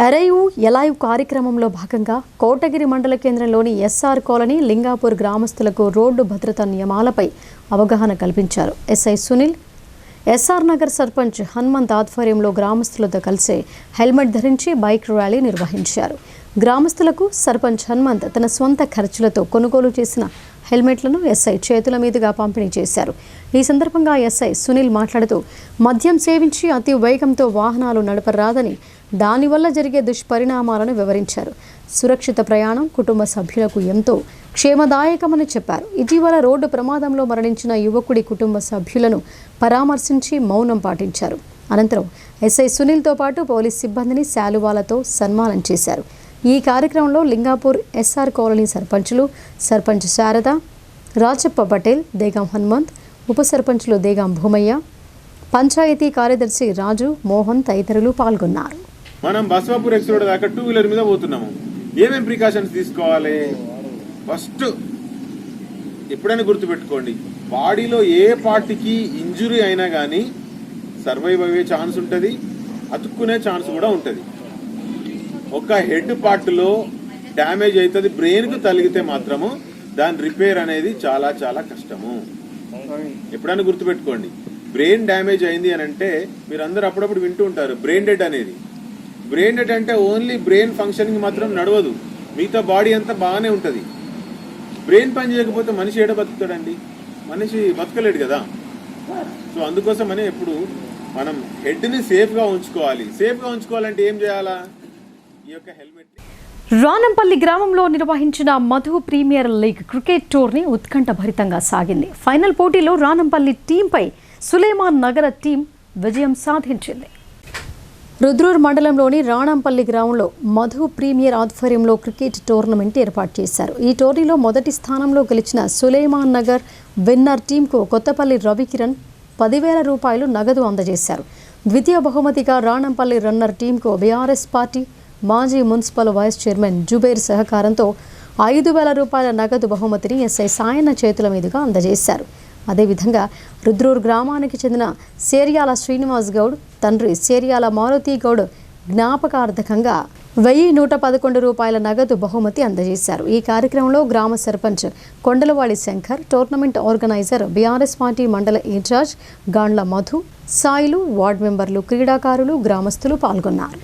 Speaker 1: అరైవ్ ఎలైవ్ కార్యక్రమంలో భాగంగా కోటగిరి మండల కేంద్రంలోని ఎస్ఆర్ కాలనీ, లింగాపూర్ గ్రామస్తులకు రోడ్డు భద్రతా నియమాలపై అవగాహన కల్పించారు. ఎస్ఐ సునీల్ ఎస్ఆర్ నగర్ సర్పంచ్ హనుమంత్ ఆధ్వర్యంలో గ్రామస్తులతో కలిసి హెల్మెట్ ధరించి బైక్ ర్యాలీ నిర్వహించారు. గ్రామస్తులకు సర్పంచ్ హనుమంత్ తన స్వంత ఖర్చులతో కొనుగోలు చేసిన హెల్మెట్లను ఎస్ఐ చేతుల మీదుగా పంపిణీ చేశారు. ఈ సందర్భంగా ఎస్ఐ సునీల్ మాట్లాడుతూ మద్యం సేవించి అతి వేగంతో వాహనాలు నడపరాదని, దానివల్ల జరిగే దుష్పరిణామాలను వివరించారు. సురక్షిత ప్రయాణం కుటుంబ సభ్యులకు ఎంతో క్షేమదాయకమని చెప్పారు. ఇటీవల రోడ్డు ప్రమాదంలో మరణించిన యువకుడి కుటుంబ సభ్యులను పరామర్శించి మౌనం పాటించారు. అనంతరం ఎస్ఐ సునీల్తో పాటు పోలీస్ సిబ్బందిని శాలువాలతో సన్మానం చేశారు. ఈ కార్యక్రమంలో లింగాపూర్ ఎస్ఆర్ కాలనీ సర్పంచులు, సర్పంచ్ శారద, రాజప్ప పటేల్, దేగాం హనుమంత్, ఉప సర్పంచులు దేగాం భూమయ్య, పంచాయతీ కార్యదర్శి రాజు, మోహన్ తదితరులు పాల్గొన్నారు.
Speaker 9: మనం బస్వాపూర్ ఎక్స్ రోడ్ దాకా 2 వీలర్ మీద పోతున్నాము. ఏమేం ప్రికాషన్స్ తీసుకోవాలి? ఫస్ట్ ఎప్పుడైనా గుర్తుపెట్టుకోండి, బాడీలో ఏ పార్ట్కి ఇంజురీ అయినా కానీ సర్వైవ్ అయ్యే ఛాన్స్ ఉంటుంది, అతుక్కునే ఛాన్స్ కూడా ఉంటుంది. ఒక హెడ్ పార్ట్లో డ్యామేజ్ అవుతుంది, బ్రెయిన్కు తగిలితే మాత్రము దాని రిపేర్ అనేది చాలా చాలా కష్టము. ఎప్పుడైనా గుర్తుపెట్టుకోండి, బ్రెయిన్ డ్యామేజ్ అయింది అని అంటే మీరు అందరూ అప్పుడప్పుడు వింటూ ఉంటారు బ్రెయిన్ డెడ్ అనేది. బ్రెయిన్ డెడ్ అంటే ఓన్లీ బ్రెయిన్ ఫంక్షనింగ్ మాత్రం నడవదు, మిగతా బాడీ అంతా బాగానే ఉంటుంది. బ్రెయిన్ పని చేయకపోతే మనిషి ఏడ బతుకుతాడండి? మనిషి బతకలేడు కదా. సో అందుకోసమని ఎప్పుడు మనం హెడ్ని సేఫ్గా ఉంచుకోవాలి. సేఫ్గా ఉంచుకోవాలంటే ఏం చేయాలా? ఈ యొక్క హెల్మెట్.
Speaker 1: రానంపల్లి గ్రామంలో నిర్వహించిన Madhu premier league cricket tourney ఉత్కంఠభరితంగా సాగింది. ఫైనల్ పోటీలో రానంపల్లి టీంపై సులేమాన్ నగర టీం విజయం సాధించింది. రుద్రూర్ మండలంలోని రాణంపల్లి గ్రామంలో మధు ప్రీమియర్ ఆధ్వర్యంలో క్రికెట్ టోర్నమెంట్ ఏర్పాటు చేశారు. ఈ టోర్నీలో మొదటి స్థానంలో గెలిచిన సులేమాన్ నగర్ విన్నర్ టీంకు కొత్తపల్లి రవికిరణ్ 10,000 రూపాయలు నగదు అందజేశారు. ద్వితీయ బహుమతిగా రాణంపల్లి రన్నర్ టీంకు బీఆర్ఎస్ పార్టీ మాజీ మున్సిపల్ వైస్ చైర్మన్ జుబేర్ సహకారంతో 5,000 రూపాయల నగదు బహుమతిని ఎస్ఐ సాయన్న చేతుల మీదుగా అందజేశారు. అదేవిధంగా రుద్రూర్ గ్రామానికి చెందిన సేర్యాల శ్రీనివాస్ గౌడ్ తండ్రి సేర్యాల మారుతి గౌడ్ జ్ఞాపకార్థకంగా 1,111 రూపాయల నగదు బహుమతి అందజేశారు. ఈ కార్యక్రమంలో గ్రామ sarpanch Kondalawadi Shankar, tournament organizer BRS party మండల ఇన్ఛార్జ్ గాండ్ల మధు, సాయిలు, వార్డు మెంబర్లు, క్రీడాకారులు, గ్రామస్తులు పాల్గొన్నారు.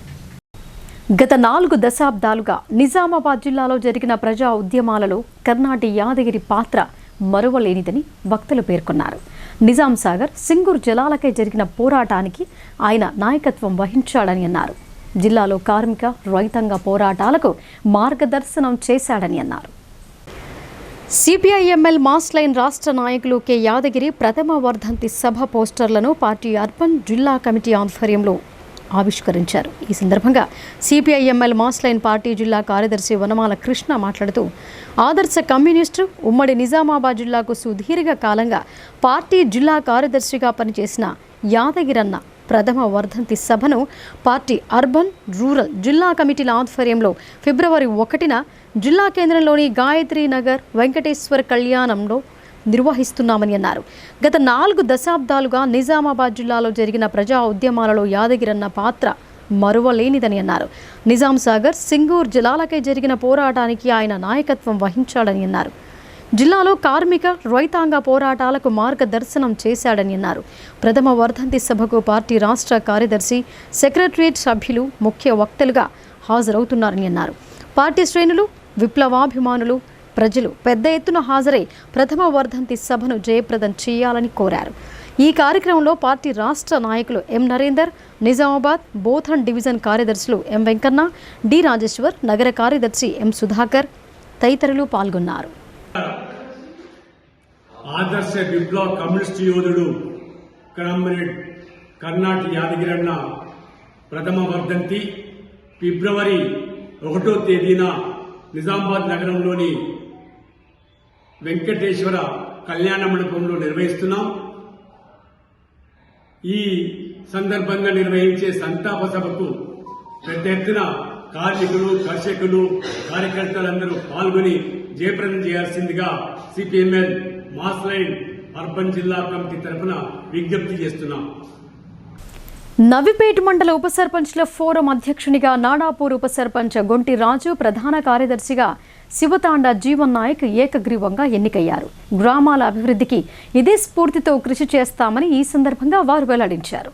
Speaker 1: గత 4 దశాబ్దాలుగా నిజామాబాద్ జిల్లాలో జరిగిన ప్రజా ఉద్యమాలలో కర్ణాటి యాదగిరి పాత్ర మరువలేనిదని వక్తలు పేర్కొన్నారు. నిజాం సాగర్, సింగూర్ జలాలకై జరిగిన పోరాటానికి ఆయన నాయకత్వం వహించాడని అన్నారు. జిల్లాలో కార్మిక, రైతాంగ పోరాటాలకు మార్గదర్శనం చేశాడని అన్నారు. సిపిఐఎంఎల్ మాస్ లైన్ రాష్ట్ర నాయకులు కె యాదగిరి ప్రథమ వర్ధంతి సభ పోస్టర్లను పార్టీ అర్బన్ జిల్లా కమిటీ ఆధ్వర్యంలో ఆవిష్కరించారు. ఈ సందర్భంగా సిపిఐఎంఎల్ మాస్ లైన్ పార్టీ జిల్లా కార్యదర్శి వనమాల కృష్ణ మాట్లాడుతూ, ఆదర్శ కమ్యూనిస్టు ఉమ్మడి నిజామాబాద్ జిల్లాకు సుదీర్ఘ కాలంగా పార్టీ జిల్లా కార్యదర్శిగా పనిచేసిన యాదగిరన్న ప్రథమ వర్ధంతి సభను పార్టీ అర్బన్, రూరల్ జిల్లా కమిటీల ఆధ్వర్యంలో ఫిబ్రవరి 1న జిల్లా కేంద్రంలోని గాయత్రి నగర్ వెంకటేశ్వర కళ్యాణంలో నిర్వహిస్తున్నామని అన్నారు. గత 4 దశాబ్దాలుగా నిజామాబాద్ జిల్లాలో జరిగిన ప్రజా ఉద్యమాలలో యాదగిరన్న పాత్ర మరువలేనిదని అన్నారు. నిజాం సాగర్, సింగూర్ జలాలకై జరిగిన పోరాటానికి ఆయన నాయకత్వం వహించాడని అన్నారు. జిల్లాలో కార్మిక, రైతాంగ పోరాటాలకు మార్గదర్శనం చేశాడని అన్నారు. ప్రథమ వర్ధంతి సభకు పార్టీ రాష్ట్ర కార్యదర్శి, సెక్రటరియట్ సభ్యులు ముఖ్య వక్తలుగా హాజరవుతున్నారని అన్నారు. పార్టీ శ్రేణులు, విప్లవాభిమానులు, ప్రజలు పెద్ద ఎత్తున హాజరై ప్రథమ వర్ధంతి సభను జయప్రదం చేయాలని కోరారు. ఈ కార్యక్రమంలో పార్టీ రాష్ట్ర నాయకులు ఎం నరేందర్, నిజామాబాద్ బోధన్ డివిజన్ కార్యదర్శులు ఎం వెంకన్న, డి రాజేశ్వర్, నగర కార్యదర్శి ఎం సుధాకర్ తదితరులు పాల్గొన్నారు.
Speaker 10: ఆదర్శ విప్లవ కమ్యూనిస్టు యోధుడు కామ్రేడ్ కర్ణాటి యాదగిరన్న ప్రథమ వర్ధంతి ఫిబ్రవరి 1వ తేదీన నిజామాబాద్ నగరంలోని వెంకటేశ్వర కళ్యాణ మండపంలో నిర్వహిస్తున్నాం. ఈ సందర్భంగా నిర్వహించే సంతాప సభకు పెద్ద ఎత్తున కార్మికులు, కర్షకులు, కార్యకర్తలందరూ పాల్గొని జయప్రదం చేయాల్సిందిగా సిపిఎంఎల్ మాస్ లైన్ అర్బన్ జిల్లా కమిటీ తరఫున విజ్ఞప్తి చేస్తున్నాం.
Speaker 1: నవిపేట మండల ఉప సర్పంచ్ల ఫోరం అధ్యక్షునిగా నాడాపూర్ ఉప సర్పంచ్ గొంటి రాజు, ప్రధాన కార్యదర్శిగా శివతాండ జీవన్ నాయక్ ఏకగ్రీవంగా ఎన్నికయ్యారు. గ్రామాల అభివృద్ధికి ఇదే స్ఫూర్తితో కృషి చేస్తామని ఈ సందర్భంగా వారు వెల్లడించారు.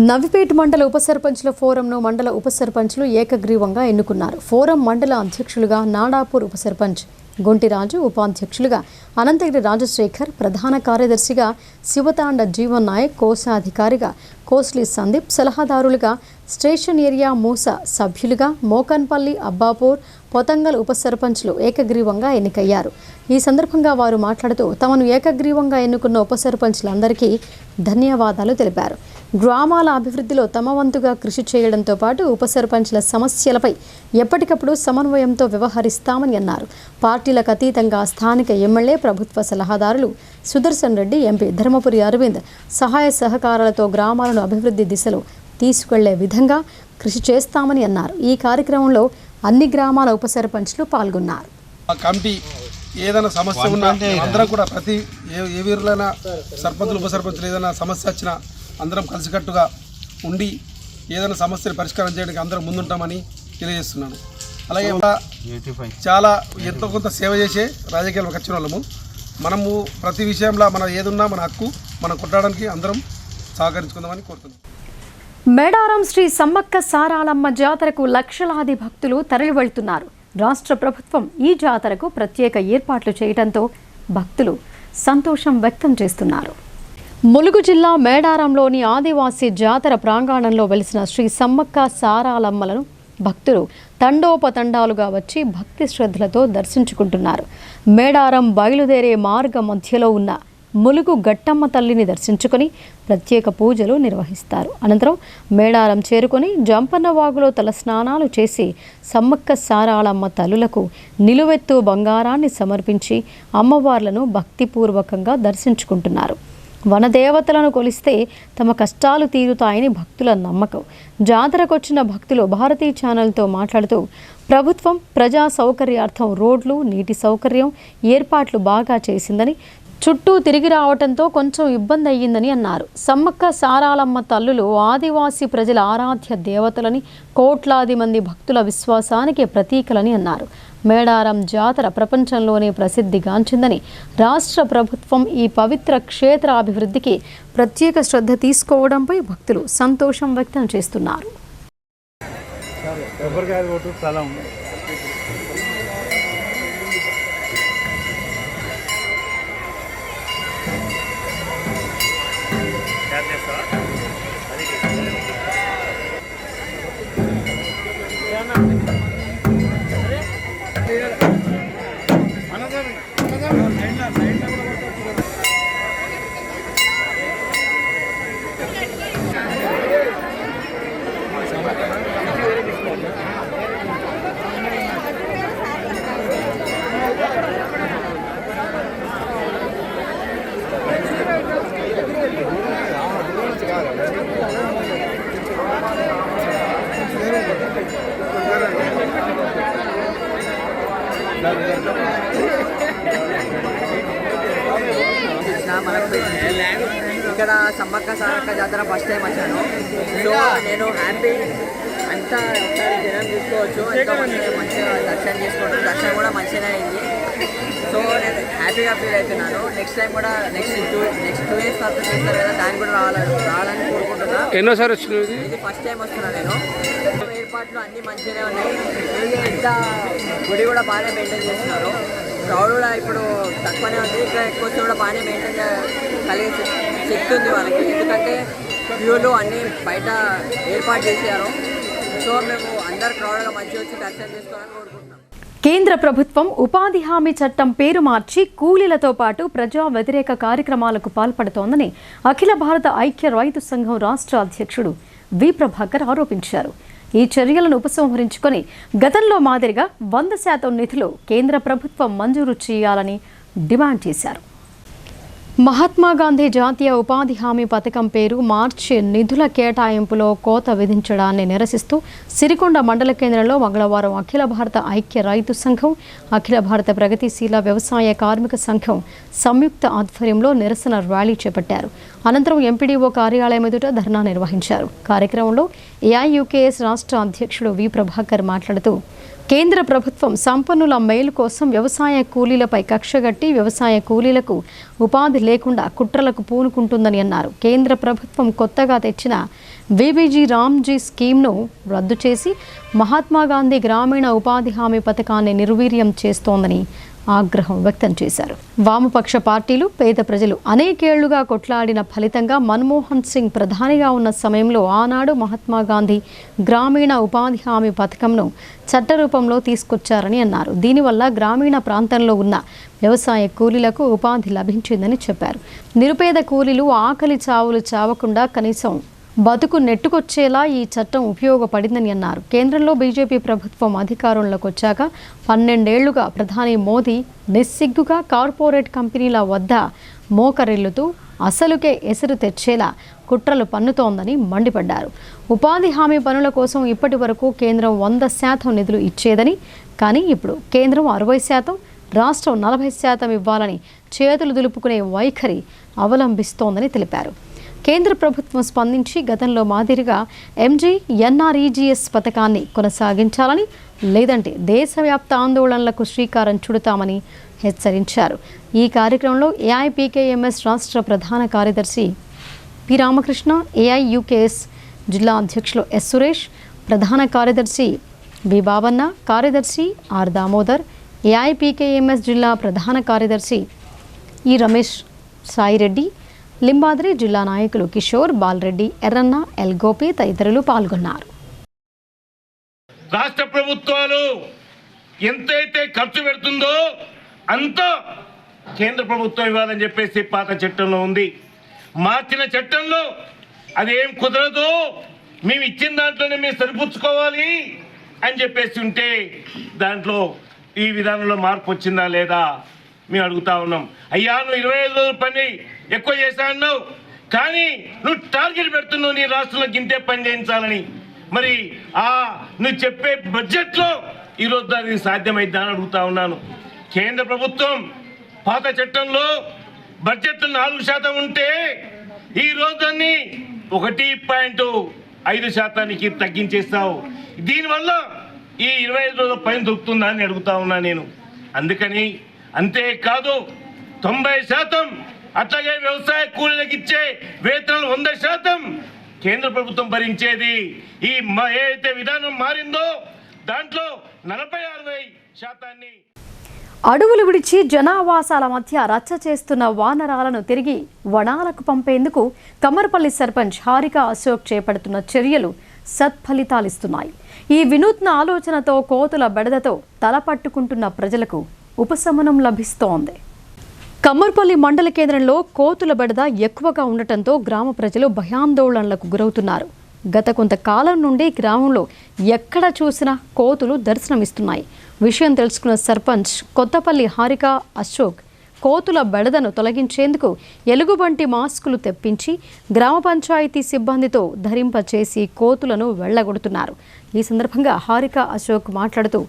Speaker 1: నవిపేట మండల ఉప సర్పంచ్ల ఫోరంను మండల ఉప సర్పంచ్లు ఏకగ్రీవంగా ఎన్నుకున్నారు. ఫోరం మండల అధ్యక్షులుగా నాడాపూర్ ఉప సర్పంచ్ గొంటిరాజు, ఉపాధ్యక్షులుగా అనంతగిరి రాజశేఖర్, ప్రధాన కార్యదర్శిగా శివతాండ జీవన్ నాయక్, కోశాధికారిగా కోస్లీ సందీప్, సలహాదారులుగా స్టేషన్ ఏరియా మూస, సభ్యులుగా మోకన్పల్లి, అబ్బాపూర్, పొతంగల్ ఉప సర్పంచ్లు ఏకగ్రీవంగా ఎన్నికయ్యారు. ఈ సందర్భంగా వారు మాట్లాడుతూ తమను ఏకగ్రీవంగా ఎన్నుకున్న ఉప సర్పంచ్లందరికీ ధన్యవాదాలు తెలిపారు. గ్రామాల అభివృద్ధిలో తమ వంతుగా కృషి చేయడంతో పాటు ఉప సర్పంచ్ల సమస్యలపై ఎప్పటికప్పుడు సమన్వయంతో వ్యవహరిస్తామని అన్నారు. పార్టీలకు అతీతంగా స్థానిక ఎమ్మెల్యే, ప్రభుత్వ సలహాదారులు సుదర్శన్ రెడ్డి, ఎంపీ ధర్మపురి అరవింద్ సహాయ సహకారాలతో గ్రామాలను అభివృద్ధి దిశలో తీసుకెళ్లే విధంగా కృషి చేస్తామని అన్నారు. ఈ కార్యక్రమంలో అన్ని గ్రామాల ఉప సర్పంచ్లు పాల్గొన్నారు.
Speaker 11: కమిటీ ఏదైనా సమస్య ఉన్నా అందరం కూడా ప్రతి ఏ వీరులైనా సర్పంచులు, ఉప సర్పంచులు ఏదైనా సమస్య వచ్చినా అందరం కలిసికట్టుగా ఉండి ఏదైనా సమస్యను పరిష్కారం చేయడానికి అందరం ముందుంటామని తెలియజేస్తున్నాను. అలాగే చాలా ఎంతో కొంత సేవ చేసే రాజకీయాలకు వచ్చిన వాళ్ళము. మనము ప్రతి విషయంలో మన ఏదున్నా మన హక్కు మనం కొట్టడానికి అందరం సహకరించుకుందామని కోరుతున్నాం.
Speaker 1: మేడారం శ్రీ సమ్మక్క సారాలమ్మ జాతరకు లక్షలాది భక్తులు తరలి వెళ్తున్నారు. రాష్ట్ర ప్రభుత్వం ఈ జాతరకు ప్రత్యేక ఏర్పాట్లు చేయడంతో భక్తులు సంతోషం వ్యక్తం చేస్తున్నారు. ములుగు జిల్లా మేడారంలోని ఆదివాసీ జాతర ప్రాంగణంలో వెలిసిన శ్రీ సమ్మక్క సారాలమ్మలను భక్తులు తండోపతండాలుగా వచ్చి భక్తి శ్రద్ధలతో దర్శించుకుంటున్నారు. మేడారం బయలుదేరే మార్గ మధ్యలో ఉన్న ములుగు గట్టమ్మ తల్లిని దర్శించుకొని ప్రత్యేక పూజలు నిర్వహిస్తారు. అనంతరం మేడారం చేరుకొని జంపన్నవాగులో తల స్నానాలు చేసి సమ్మక్క సారాలమ్మ తల్లులకు నిలువెత్తు బంగారాన్ని సమర్పించి అమ్మవార్లను భక్తిపూర్వకంగా దర్శించుకుంటున్నారు. వనదేవతలను కొలిస్తే తమ కష్టాలు తీరుతాయని భక్తుల నమ్మకం. జాతరకొచ్చిన భక్తులు భారతీ ఛానల్తో మాట్లాడుతూ ప్రభుత్వం ప్రజా సౌకర్యార్థం రోడ్లు, నీటి సౌకర్యం ఏర్పాట్లు బాగా చేసిందని, చుట్టూ తిరిగి రావటంతో కొంచెం ఇబ్బంది అయ్యిందని అన్నారు. సమ్మక్క సారాలమ్మ తల్లులు ఆదివాసీ ప్రజల ఆరాధ్య దేవతలని, కోట్లాది మంది భక్తుల విశ్వాసానికి ప్రతీకలని అన్నారు. మేడారం జాతర ప్రపంచంలోనే ప్రసిద్ధిగాంచిందని, రాష్ట్ర ప్రభుత్వం ఈ పవిత్ర క్షేత్ర అభివృద్ధికి ప్రత్యేక శ్రద్ధ తీసుకోవడంపై భక్తులు సంతోషం వ్యక్తం చేస్తున్నారు.
Speaker 12: ఇక్కడ సమ్మక్క సారక్క జాతర ఫస్ట్ టైం వచ్చాను. సో నేను హ్యాపీ. అంతా ఒకసారి జనం చూసుకోవచ్చు, ఎంతో మంచిగా దర్శనం చేసుకుంటాను. దర్శనం కూడా మంచిగానే అయింది. సో నేను హ్యాపీగా ఫీల్ అవుతున్నాను. నెక్స్ట్ టైం కూడా నెక్స్ట్ 2 years తర్వాత చేస్తారు కదా, దానికి కూడా రావాలని కోరుకుంటున్నా.
Speaker 11: ఎన్నోసారి వచ్చింది?
Speaker 12: ఇది ఫస్ట్ టైం వస్తున్నా నేను. ఏర్పాట్లు అన్నీ మంచిగానే ఉన్నాయి. ఇంత గుడి కూడా బాగానే మెయింటైన్ చేస్తున్నారు. క్రౌడ్ కూడా ఇప్పుడు తక్కువనే ఉంది. ఇంకా ఎక్కువ కూడా బాగానే మెయింటైన్ కలిగే శక్తి ఉంది వాళ్ళకి. ఎందుకంటే క్యూలు అన్నీ బయట ఏర్పాటు చేశారు. సో మేము అందరు క్రౌడ్గా మంచిగా వచ్చి దర్శనం చేసుకోవాలని కోరుకుంటున్నాం.
Speaker 1: కేంద్ర ప్రభుత్వం ఉపాధి హామీ చట్టం పేరు మార్చి కూలీలతో పాటు ప్రజా వ్యతిరేక కార్యక్రమాలకు పాల్పడుతోందని అఖిల భారత ఐక్య రైతు సంఘం రాష్ట్ర అధ్యక్షుడు వి ప్రభాకర్ ఆరోపించారు. ఈ చర్యలను ఉపసంహరించుకొని గతంలో మాదిరిగా 100% నిధులు కేంద్ర ప్రభుత్వం మంజూరు చేయాలని డిమాండ్ చేశారు. మహాత్మాగాంధీ జాతీయ ఉపాధి హామీ పథకం పేరు మార్చి నిధుల కేటాయింపులో కోత విధించడాన్ని నిరసిస్తూ సిరికొండ మండల కేంద్రంలో మంగళవారం అఖిల భారత ఐక్య రైతు సంఘం, అఖిల భారత ప్రగతిశీల వ్యవసాయ కార్మిక సంఘం సంయుక్త ఆధ్వర్యంలో నిరసన ర్యాలీ చేపట్టారు. అనంతరం ఎంపీడీఓ కార్యాలయం ఎదుట ధర్నా నిర్వహించారు. కార్యక్రమంలో ఏఐయుకేఎస్ రాష్ట్ర అధ్యక్షుడు వి ప్రభాకర్ మాట్లాడుతూ, కేంద్ర ప్రభుత్వం సంపన్నుల మేలు కోసం వ్యవసాయ కూలీలపై కక్షగట్టి వ్యవసాయ కూలీలకు ఉపాధి లేకుండా కుట్రలకు పూనుకుంటుందని అన్నారు. కేంద్ర ప్రభుత్వం కొత్తగా తెచ్చిన వీబీజీ రామ్జీ స్కీమ్ను రద్దు చేసి మహాత్మాగాంధీ గ్రామీణ ఉపాధి హామీ పథకాన్ని నిర్వీర్యం చేస్తోందని ఆగ్రహం వ్యక్తం చేశారు. వామపక్ష పార్టీలు, పేద ప్రజలు అనేకేళ్లుగా కొట్లాడిన ఫలితంగా మన్మోహన్ సింగ్ ప్రధానిగా ఉన్న సమయంలో ఆనాడు మహాత్మాగాంధీ గ్రామీణ ఉపాధి హామీ పథకంను చట్టరూపంలో తీసుకొచ్చారని అన్నారు. దీనివల్ల గ్రామీణ ప్రాంతంలో ఉన్న వ్యవసాయ కూలీలకు ఉపాధి లభించిందని చెప్పారు. నిరుపేద కూలీలు ఆకలి చావులు చావకుండా కనీసం బతుకు నెట్టుకొచ్చేలా ఈ చట్టం ఉపయోగపడిందని అన్నారు. కేంద్రంలో బీజేపీ ప్రభుత్వం అధికారంలోకి వచ్చాక 12 ఏళ్లుగా ప్రధాని మోదీ నిస్సిగ్గుగా కార్పొరేట్ కంపెనీల వద్ద మోకరిల్లుతూ అసలుకే ఎసురు తెచ్చేలా కుట్రలు పన్నుతోందని మండిపడ్డారు. ఉపాధి హామీ పనుల కోసం ఇప్పటి వరకు కేంద్రం 100% నిధులు ఇచ్చేదని, కానీ ఇప్పుడు కేంద్రం 60%, రాష్ట్రం 40% ఇవ్వాలని చేతులు దులుపుకునే వైఖరి అవలంబిస్తోందని తెలిపారు. కేంద్ర ప్రభుత్వం స్పందించి గతంలో మాదిరిగా ఎంజీఎన్ఆర్ఈజీఎస్ పథకాన్ని కొనసాగించాలని, లేదంటే దేశవ్యాప్త ఆందోళనలకు శ్రీకారం చుడతామని హెచ్చరించారు. ఈ కార్యక్రమంలో ఏఐపీకేఎంఎస్ రాష్ట్ర ప్రధాన కార్యదర్శి పి రామకృష్ణ, ఏఐయుకేఎస్ జిల్లా అధ్యక్షులు ఎస్ సురేష్, ప్రధాన కార్యదర్శి బి బాబన్న, కార్యదర్శి ఆర్ దామోదర్, ఏఐపీకేఎంఎస్ జిల్లా ప్రధాన కార్యదర్శి ఈ రమేష్, సాయిరెడ్డి, లింబాద్రి జిల్లా నాయకులు కిషోర్, బాలరెడ్డి, ఎర్రన్న, ఎల్ గోపి తదితరులు పాల్గొన్నారు.
Speaker 6: రాష్ట్ర ప్రభుత్వాలు ఎంతైతే ఖర్చు పెడుతుందో అంత కేంద్ర ప్రభుత్వం ఇవ్వాలని చెప్పేసి పాత చట్టంలో ఉంది. మార్చిన చట్టంలో అది ఏం కుదరదు, మేము ఇచ్చిన దాంట్లోనే మేము సరిపుచ్చుకోవాలి అని చెప్పేసి ఉంటే దాంట్లో ఈ విధానంలో మార్పు వచ్చిందా లేదా మేము అడుగుతా ఉన్నాం. అయ్యా, నువ్వు 25 రోజుల పని ఎక్కువ చేశా అన్నావు, కానీ నువ్వు టార్గెట్ పెడుతున్నావు నీ రాష్ట్రంలో గింతే పని చేయించాలని. మరి నువ్వు చెప్పే బడ్జెట్లో ఈరోజు దానికి సాధ్యమైద్దా అని అడుగుతా ఉన్నాను. కేంద్ర ప్రభుత్వం పాత చట్టంలో బడ్జెట్ 4% ఉంటే ఈ రోజుని 1.5% తగ్గించేస్తావు. దీనివల్ల ఈ 25 రోజుల పైన దొరుకుతుందా అని అడుగుతా ఉన్నా నేను. అందుకని అంతేకాదు 90%, అట్లాగే వ్యవసాయ కూలీలకు ఇచ్చే వేతనాలు 100% కేంద్ర ప్రభుత్వం భరించేది. ఈ ఏదైతే విధానం మారిందో దాంట్లో 40-60%
Speaker 1: అడవులు విడిచి జనావాసాల మధ్య రచ్చ చేస్తున్న వానరాలను తిరిగి వనాలకు పంపేందుకు కమ్మర్పల్లి సర్పంచ్ హారిక అశోక్ చేపడుతున్న చర్యలు సత్ఫలితాలిస్తున్నాయి. ఈ వినూత్న ఆలోచనతో కోతుల బెడదతో తలపట్టుకుంటున్న ప్రజలకు ఉపశమనం లభిస్తోంది. కమ్మర్పల్లి మండల కేంద్రంలో కోతుల బెడద ఎక్కువగా ఉండటంతో గ్రామ ప్రజలు భయాందోళనలకు గురవుతున్నారు. గత కొంతకాలం నుండి గ్రామంలో ఎక్కడ చూసినా కోతులు దర్శనమిస్తున్నాయి. విషయం తెలుసుకున్న సర్పంచ్ కొత్తపల్లి హారిక అశోక్ కోతుల బెడదను తొలగించేందుకు ఎలుగుబంటి మాస్కులు తెప్పించి గ్రామ పంచాయతీ సిబ్బందితో ధరింపచేసి కోతులను వెళ్లగొడుతున్నారు. ఈ సందర్భంగా హారిక అశోక్ మాట్లాడుతూ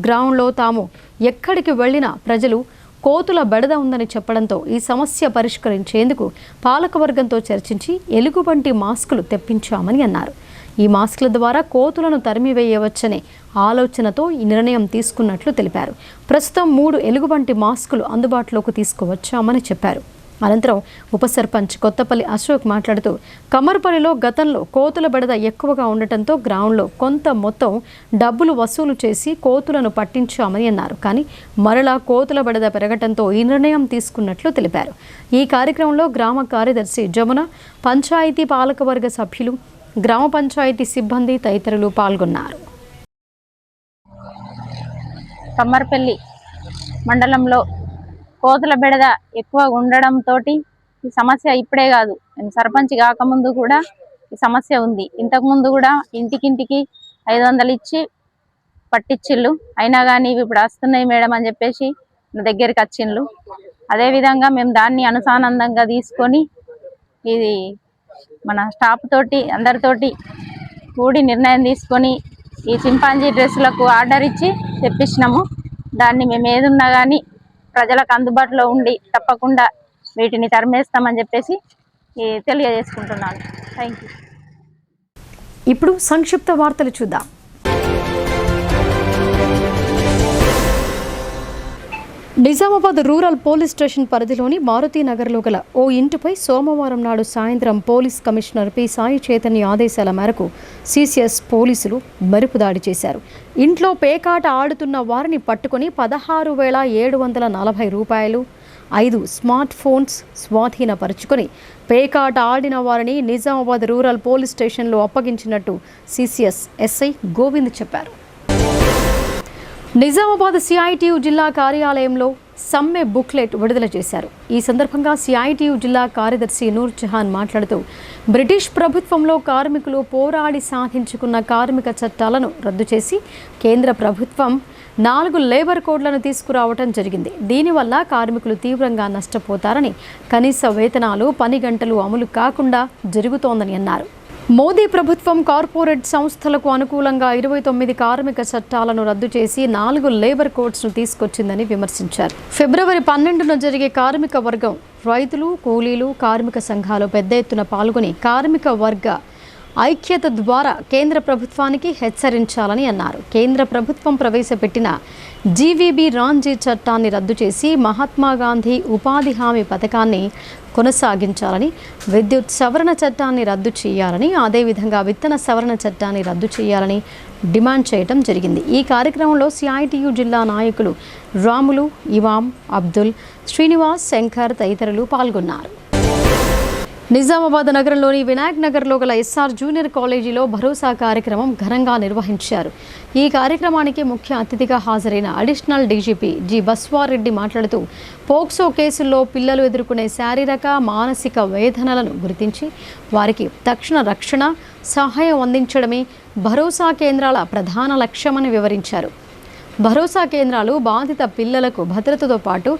Speaker 1: గ్రామంలో తాము ఎక్కడికి వెళ్లినా ప్రజలు కోతుల బెడద ఉందని చెప్పడంతో ఈ సమస్య పరిష్కరించేందుకు పాలకవర్గంతో చర్చించి ఎలుగుబంటి మాస్కులు తెప్పించామని అన్నారు. ఈ మాస్కుల ద్వారా కోతులను తరిమివేయవచ్చనే ఆలోచనతో ఈ నిర్ణయం తీసుకున్నట్లు తెలిపారు. ప్రస్తుతం 3 ఎలుగుబంటి మాస్కులు అందుబాటులోకి తీసుకువచ్చామని చెప్పారు. అనంతరం ఉప సర్పంచ్ కొత్తపల్లి అశోక్ మాట్లాడుతూ కమ్మర్పల్లిలో గతంలో కోతుల బెడద ఎక్కువగా ఉండటంతో గ్రామంలో కొంత మొత్తం డబ్బులు వసూలు చేసి కోతులను పట్టించామని అన్నారు. కానీ మరలా కోతుల బెడద పెరగటంతో ఈ నిర్ణయం తీసుకున్నట్లు తెలిపారు. ఈ కార్యక్రమంలో గ్రామ కార్యదర్శి జమున, పంచాయతీ పాలకవర్గ సభ్యులు, గ్రామ పంచాయతీ సిబ్బంది తదితరులు పాల్గొన్నారు.
Speaker 13: కమ్మర్పల్లి మండలంలో కోతుల బెడద ఎక్కువ ఉండడంతో ఈ సమస్య ఇప్పుడే కాదు, నేను సర్పంచ్ కాకముందు కూడా ఈ సమస్య ఉంది. ఇంతకుముందు కూడా ఇంటికింటికి 500 ఇచ్చి పట్టించిళ్ళు, అయినా కానీ ఇవి ఇప్పుడు వస్తున్నాయి మేడం అని చెప్పేసి నా దగ్గరికి వచ్చిండ్లు. అదేవిధంగా మేము దాన్ని అనుసానందంగా తీసుకొని ఇది మన స్టాఫ్ తోటి అందరితోటి కూడి నిర్ణయం తీసుకొని ఈ చింపాంజీ డ్రెస్సులకు ఆర్డర్ ఇచ్చి తెప్పించినాము. దాన్ని మేము ఏదున్నా కానీ ప్రజలకు అందుబాటులో ఉండి తప్పకుండా వీటిని తరిమేస్తామని చెప్పేసి తెలియజేసుకుంటున్నాను. Thank you.
Speaker 1: ఇప్పుడు సంక్షిప్త వార్తలు చూద్దాం. నిజామాబాద్ రూరల్ పోలీస్ స్టేషన్ పరిధిలోని మారుతీనగర్లో గల ఓ ఇంటిపై సోమవారం నాడు సాయంత్రం police commissioner P Sai Chaitanya ఆదేశాల మేరకు సిసిఎస్ పోలీసులు మెరుపు దాడి చేశారు. ఇంట్లో పేకాట ఆడుతున్న వారిని పట్టుకుని 16,740 రూపాయలు, 5 స్మార్ట్ ఫోన్స్ స్వాధీనపరుచుకొని పేకాట ఆడిన వారిని నిజామాబాద్ రూరల్ పోలీస్ స్టేషన్లో అప్పగించినట్టు సిసిఎస్ ఎస్ఐ గోవింద్ చెప్పారు. నిజామాబాద్ సిఐటియు జిల్లా కార్యాలయంలో సమ్మె బుక్లెట్ విడుదల చేశారు. ఈ సందర్భంగా సిఐటియు జిల్లా కార్యదర్శి నూర్ జహాన్ మాట్లాడుతూ బ్రిటిష్ ప్రభుత్వంలో కార్మికులు పోరాడి సాధించుకున్న కార్మిక చట్టాలను రద్దు చేసి కేంద్ర ప్రభుత్వం 4 లేబర్ కోడ్లను తీసుకురావటం జరిగింది. దీనివల్ల కార్మికులు తీవ్రంగా నష్టపోతారని, కనీస వేతనాలు, పని గంటలు అమలు కాకుండా జరుగుతోందని అన్నారు. మోదీ ప్రభుత్వం కార్పొరేట్ సంస్థలకు అనుకూలంగా 29 కార్మిక చట్టాలను రద్దు చేసి 4 లేబర్ కోడ్స్ను తీసుకొచ్చిందని విమర్శించారు. ఫిబ్రవరి 12న జరిగే కార్మిక వర్గం రైతులు, కూలీలు, కార్మిక సంఘాలు పెద్ద ఎత్తున పాల్గొని కార్మిక వర్గ ఐక్యత ద్వారా కేంద్ర ప్రభుత్వానికి హెచ్చరించాలని అన్నారు. కేంద్ర ప్రభుత్వం ప్రవేశపెట్టిన జీవీబీ రాంజీ చట్టాన్ని రద్దు చేసి మహాత్మా గాంధీ ఉపాధి హామీ పథకాన్ని కొనసాగించాలని, విద్యుత్ సవరణ చట్టాన్ని రద్దు చేయాలని, అదేవిధంగా విత్తన సవరణ చట్టాన్ని రద్దు చేయాలని డిమాండ్ చేయడం జరిగింది. ఈ కార్యక్రమంలో సిఐటియు జిల్లా నాయకులు రాములు, ఇమాం, అబ్దుల్, శ్రీనివాస్, శంకర్ తదితరులు పాల్గొన్నారు. నిజామాబాద్ నగరంలోని వినాయక్ నగర్లో గల ఎస్ఆర్ జూనియర్ కాలేజీలో భరోసా కార్యక్రమం ఘనంగా నిర్వహించారు. ఈ కార్యక్రమానికి ముఖ్య అతిథిగా హాజరైన అడిషనల్ డీజీపీ జి బస్వారెడ్డి మాట్లాడుతూ పోక్సో కేసుల్లో పిల్లలు ఎదుర్కొనే శారీరక, మానసిక వేదనలను గుర్తించి వారికి తక్షణ రక్షణ, సహాయం అందించడమే భరోసా కేంద్రాల ప్రధాన లక్ష్యమని వివరించారు. భరోసా కేంద్రాలు బాధిత పిల్లలకు భద్రతతో పాటు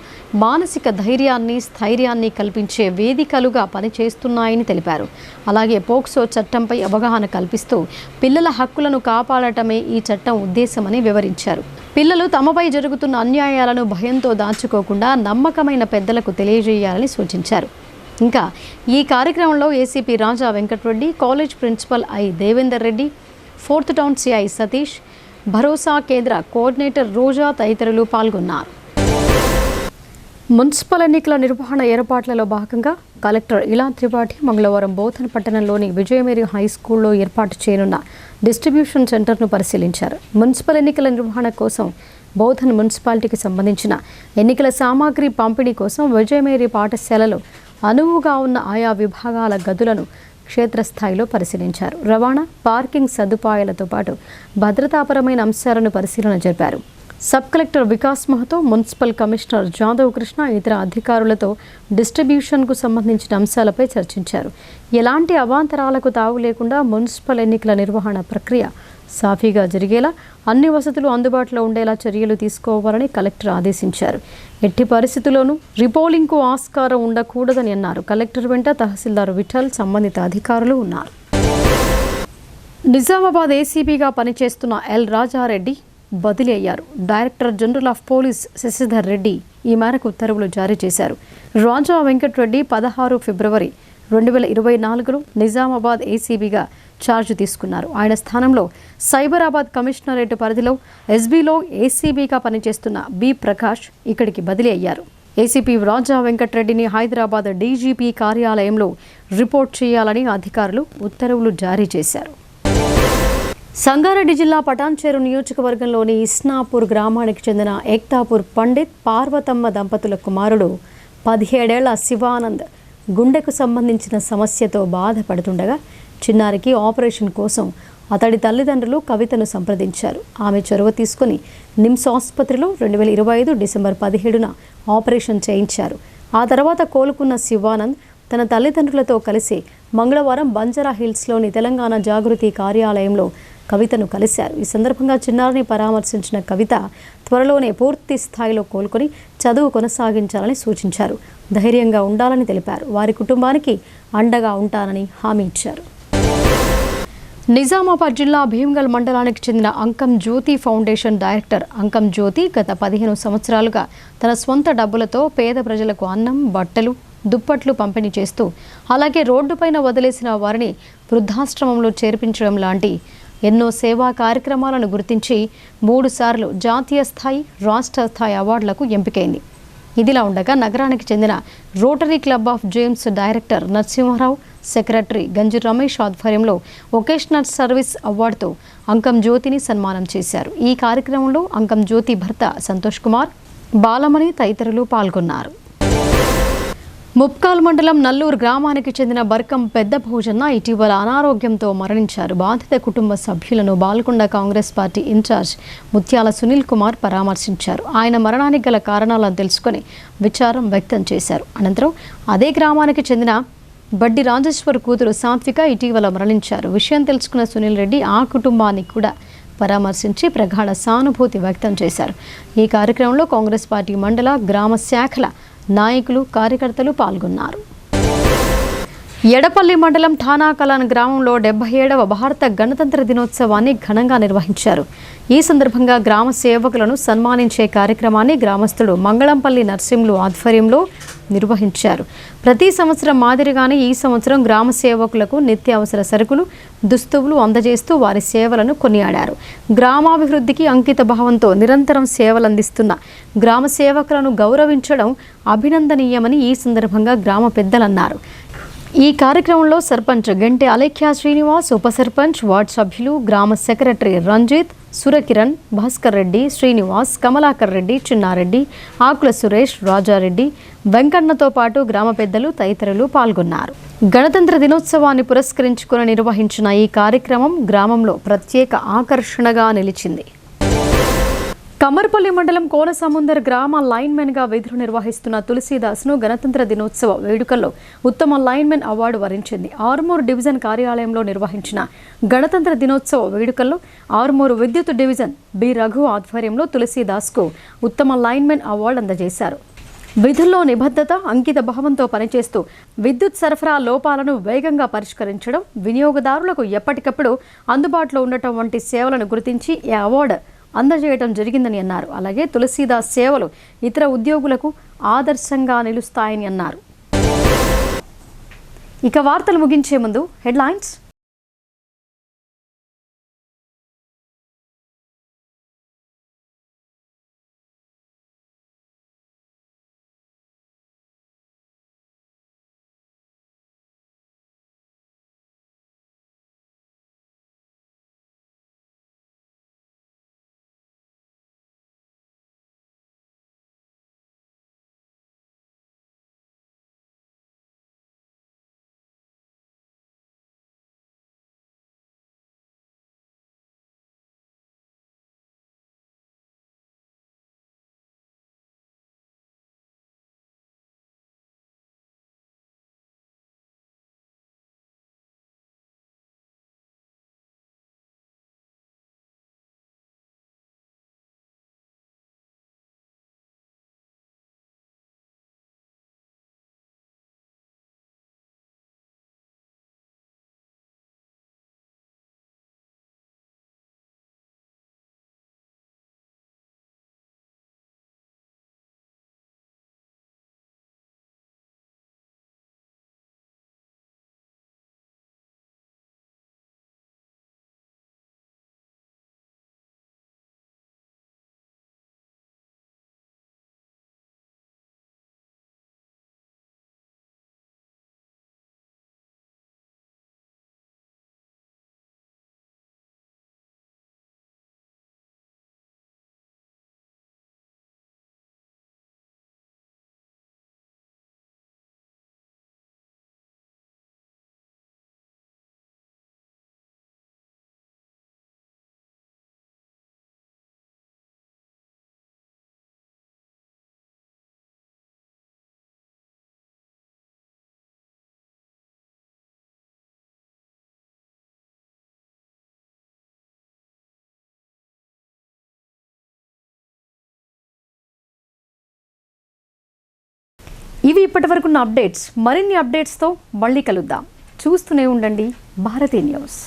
Speaker 1: మానసిక ధైర్యాన్ని, స్థైర్యాన్ని కల్పించే వేదికలుగా పనిచేస్తున్నాయని తెలిపారు. అలాగే పోక్సో చట్టంపై అవగాహన కల్పిస్తూ పిల్లల హక్కులను కాపాడటమే ఈ చట్టం ఉద్దేశమని వివరించారు. పిల్లలు తమపై జరుగుతున్న అన్యాయాలను భయంతో దాచుకోకుండా నమ్మకమైన పెద్దలకు తెలియజేయాలని సూచించారు. ఇంకా ఈ కార్యక్రమంలో ACP Raja Venkatareddy, college principal I Devender Reddy, 4th town CI Satish, భరోసా కేంద్ర కోఆర్డినేటర్ రోజా తదితరులు పాల్గొన్నారు. మున్సిపల్ ఎన్నికల నిర్వహణ ఏర్పాట్లలో భాగంగా కలెక్టర్ ఇలా త్రిపాఠి మంగళవారం బోధన్ పట్టణంలోని విజయమేరీ హై స్కూల్లో ఏర్పాటు చేయనున్న డిస్ట్రిబ్యూషన్ సెంటర్ను పరిశీలించారు. మున్సిపల్ ఎన్నికల నిర్వహణ కోసం బోధన్ మున్సిపాలిటీకి సంబంధించిన ఎన్నికల సామాగ్రి పంపిణీ కోసం విజయమేరీ పాఠశాలలో అనువుగా ఉన్న ఆయా విభాగాల గదులను క్షేత్రస్థాయిలో పరిశీలించారు. రవాణా, పార్కింగ్ సదుపాయాలతో పాటు భద్రతాపరమైన అంశాలను పరిశీలన జరిపారు. Sub collector Vikas Mahato, municipal commissioner Jadhav Krishna ఇతర అధికారులతో డిస్ట్రిబ్యూషన్కు సంబంధించిన అంశాలపై చర్చించారు. ఎలాంటి అవాంతరాలకు తావు లేకుండా మున్సిపల్ ఎన్నికల నిర్వహణ ప్రక్రియ సాఫీగా జరిగేలా అన్ని వసతులు అందుబాటులో ఉండేలా చర్యలు తీసుకోవాలని కలెక్టర్ ఆదేశించారు. ఎట్టి పరిస్థితుల్లోనూ రిపోలింగ్కు ఆస్కారం ఉండకూడదని అన్నారు. కలెక్టర్ వెంట తహసీల్దార్ విఠల్, సంబంధిత అధికారులు ఉన్నారు. నిజామాబాద్ ఏసీబీగా పనిచేస్తున్న ఎల్ రాజారెడ్డి బదిలీ అయ్యారు. Director general of police Shashidhar Reddy ఈ మేరకు ఉత్తర్వులు జారీ చేశారు. రాజా వెంకటరెడ్డి 16 ఫిబ్రవరి 2024లో నిజామాబాద్ ఏసీబీగా ఛార్జ్ తీసుకున్నారు. ఆయన స్థానంలో సైబరాబాద్ కమిషనరేట్ పరిధిలో ఎస్బీలో ఏసీబీగా పనిచేస్తున్న బి ప్రకాష్ ఇక్కడికి బదిలీ అయ్యారు. ఏసీపీ రాజా వెంకటరెడ్డిని హైదరాబాద్ డీజీపీ కార్యాలయంలో రిపోర్ట్ చేయాలని అధికారులు ఉత్తర్వులు జారీ చేశారు. సంగారెడ్డి జిల్లా పటాన్చేరు నియోజకవర్గంలోని ఇస్నాపూర్ గ్రామానికి చెందిన ఏక్తాపూర్ పండిత్ పార్వతమ్మ దంపతుల కుమారుడు 17 ఏళ్ల శివానంద్ గుండెకు సంబంధించిన సమస్యతో బాధపడుతుండగా చిన్నారికి ఆపరేషన్ కోసం అతడి తల్లిదండ్రులు కవితను సంప్రదించారు. ఆమె చొరవ తీసుకుని నిమ్స్ ఆసుపత్రిలో 2025 డిసెంబర్ 17న ఆపరేషన్ చేయించారు. ఆ తర్వాత కోలుకున్న శివానంద్ తన తల్లిదండ్రులతో కలిసి మంగళవారం బంజారా హిల్స్లోని తెలంగాణ జాగృతి కార్యాలయంలో కవితను కలిశారు. ఈ సందర్భంగా చిన్నారిని పరామర్శించిన కవిత త్వరలోనే పూర్తి స్థాయిలో కోలుకొని చదువు కొనసాగించాలని సూచించారు. ధైర్యంగా ఉండాలని తెలిపారు. వారి కుటుంబానికి అండగా ఉంటానని హామీ ఇచ్చారు. నిజామాబాద్ జిల్లా భీమ్గల్ మండలానికి చెందిన అంకం జ్యోతి ఫౌండేషన్ డైరెక్టర్ అంకం జ్యోతి గత 15 సంవత్సరాలుగా తన స్వంత డబ్బులతో పేద ప్రజలకు అన్నం, బట్టలు, దుప్పట్లు పంపిణీ చేస్తూ అలాగే రోడ్డుపైన వదిలేసిన వారిని వృద్ధాశ్రమంలో చేర్పించడం లాంటి ఎన్నో సేవా కార్యక్రమాలను గుర్తించి 3 సార్లు జాతీయ స్థాయి, రాష్ట్ర స్థాయి అవార్డులకు ఎంపికైంది. ఇదిలా ఉండగా నగరానికి చెందిన rotary club of James director Narasimharao, secretary Ganji Ramesh ఆధ్వర్యంలో వొకేషనల్ సర్వీస్ అవార్డుతో అంకం జ్యోతిని సన్మానం చేశారు. ఈ కార్యక్రమంలో అంకం జ్యోతి భర్త సంతోష్ కుమార్, బాలమణి తదితరులు పాల్గొన్నారు. ముప్కాల్ మండలం నల్లూరు గ్రామానికి చెందిన బర్కం పెద్ద భోజన్న ఇటీవల అనారోగ్యంతో మరణించారు. బాధిత కుటుంబ సభ్యులను బాల్కొండ కాంగ్రెస్ పార్టీ ఇన్ఛార్జ్ ముత్యాల సునీల్ కుమార్ పరామర్శించారు. ఆయన మరణానికి గల కారణాలను తెలుసుకొని విచారం వ్యక్తం చేశారు. అనంతరం అదే గ్రామానికి చెందిన బడ్డి రాజేశ్వర్ కూతురు సాత్విక ఇటీవల మరణించారు. విషయం తెలుసుకున్న సునీల్ రెడ్డి ఆ కుటుంబాన్ని కూడా పరామర్శించి ప్రగాఢ సానుభూతి వ్యక్తం చేశారు. ఈ కార్యక్రమంలో కాంగ్రెస్ పార్టీ మండల, గ్రామ శాఖల నాయకులు, కార్యకర్తలు పాల్గొన్నారు. ఎడపల్లి మండలం ఠానాకలాన్ గ్రామంలో 77వ భారత గణతంత్ర దినోత్సవాన్ని ఘనంగా నిర్వహించారు. ఈ సందర్భంగా గ్రామ సేవకులను సన్మానించే కార్యక్రమాన్ని గ్రామస్తులు మంగళంపల్లి నర్సింహులు ఆధ్వర్యంలో నిర్వహించారు. ప్రతి సంవత్సరం మాదిరిగానే ఈ సంవత్సరం గ్రామ సేవకులకు నిత్యావసర సరుకులు, దుస్తువులు అందజేస్తూ వారి సేవలను కొనియాడారు. గ్రామాభివృద్ధికి అంకిత భావంతో నిరంతరం సేవలందిస్తున్న గ్రామ సేవకులను గౌరవించడం అభినందనీయమని ఈ సందర్భంగా గ్రామ పెద్దలన్నారు. ఈ కార్యక్రమంలో సర్పంచ్ గంటె అలేఖ్య శ్రీనివాస్, ఉప సర్పంచ్, వార్డు సభ్యులు, గ్రామ సెక్రటరీ రంజిత్, సురకిరణ్, భాస్కర్ రెడ్డి, శ్రీనివాస్, కమలాకర్ రెడ్డి, చిన్నారెడ్డి, ఆకుల సురేష్, రాజారెడ్డి, వెంకన్నతో పాటు గ్రామ పెద్దలు తదితరులు పాల్గొన్నారు. గణతంత్ర దినోత్సవాన్ని పురస్కరించుకుని నిర్వహించిన ఈ కార్యక్రమం గ్రామంలో ప్రత్యేక ఆకర్షణగా నిలిచింది. కమ్మర్పల్లి మండలం కోనసముందర్ గ్రామ లైన్మెన్గా విధులు నిర్వహిస్తున్న తులసీదాస్ను గణతంత్ర దినోత్సవ వేడుకల్లో ఉత్తమ లైన్మెన్ అవార్డు వరించింది. ఆర్మూర్ డివిజన్ కార్యాలయంలో నిర్వహించిన గణతంత్ర దినోత్సవ వేడుకల్లో ఆర్మూరు విద్యుత్ డివిజన్ బి రఘు ఆధ్వర్యంలో తులసీదాస్కు ఉత్తమ లైన్మెన్ అవార్డు అందజేశారు. విధుల్లో నిబద్ధత, అంకిత భావంతో పనిచేస్తూ విద్యుత్ సరఫరా లోపాలను వేగంగా పరిష్కరించడం, వినియోగదారులకు ఎప్పటికప్పుడు అందుబాటులో ఉండటం వంటి సేవలను గుర్తించి ఈ అవార్డు అందజేయడం జరిగిందని అన్నారు. అలాగే తులసీదాస్ సేవలు ఇతర ఉద్యోగులకు ఆదర్శంగా నిలుస్తాయని అన్నారు. ఇక వార్తలు ముగించే ముందు హెడ్లైన్స్. ఇవి ఇప్పటివరకున్న అప్డేట్స్. మరిన్ని అప్డేట్స్తో మళ్ళీ కలుద్దాం. చూస్తూనే ఉండండి భారతీ న్యూస్.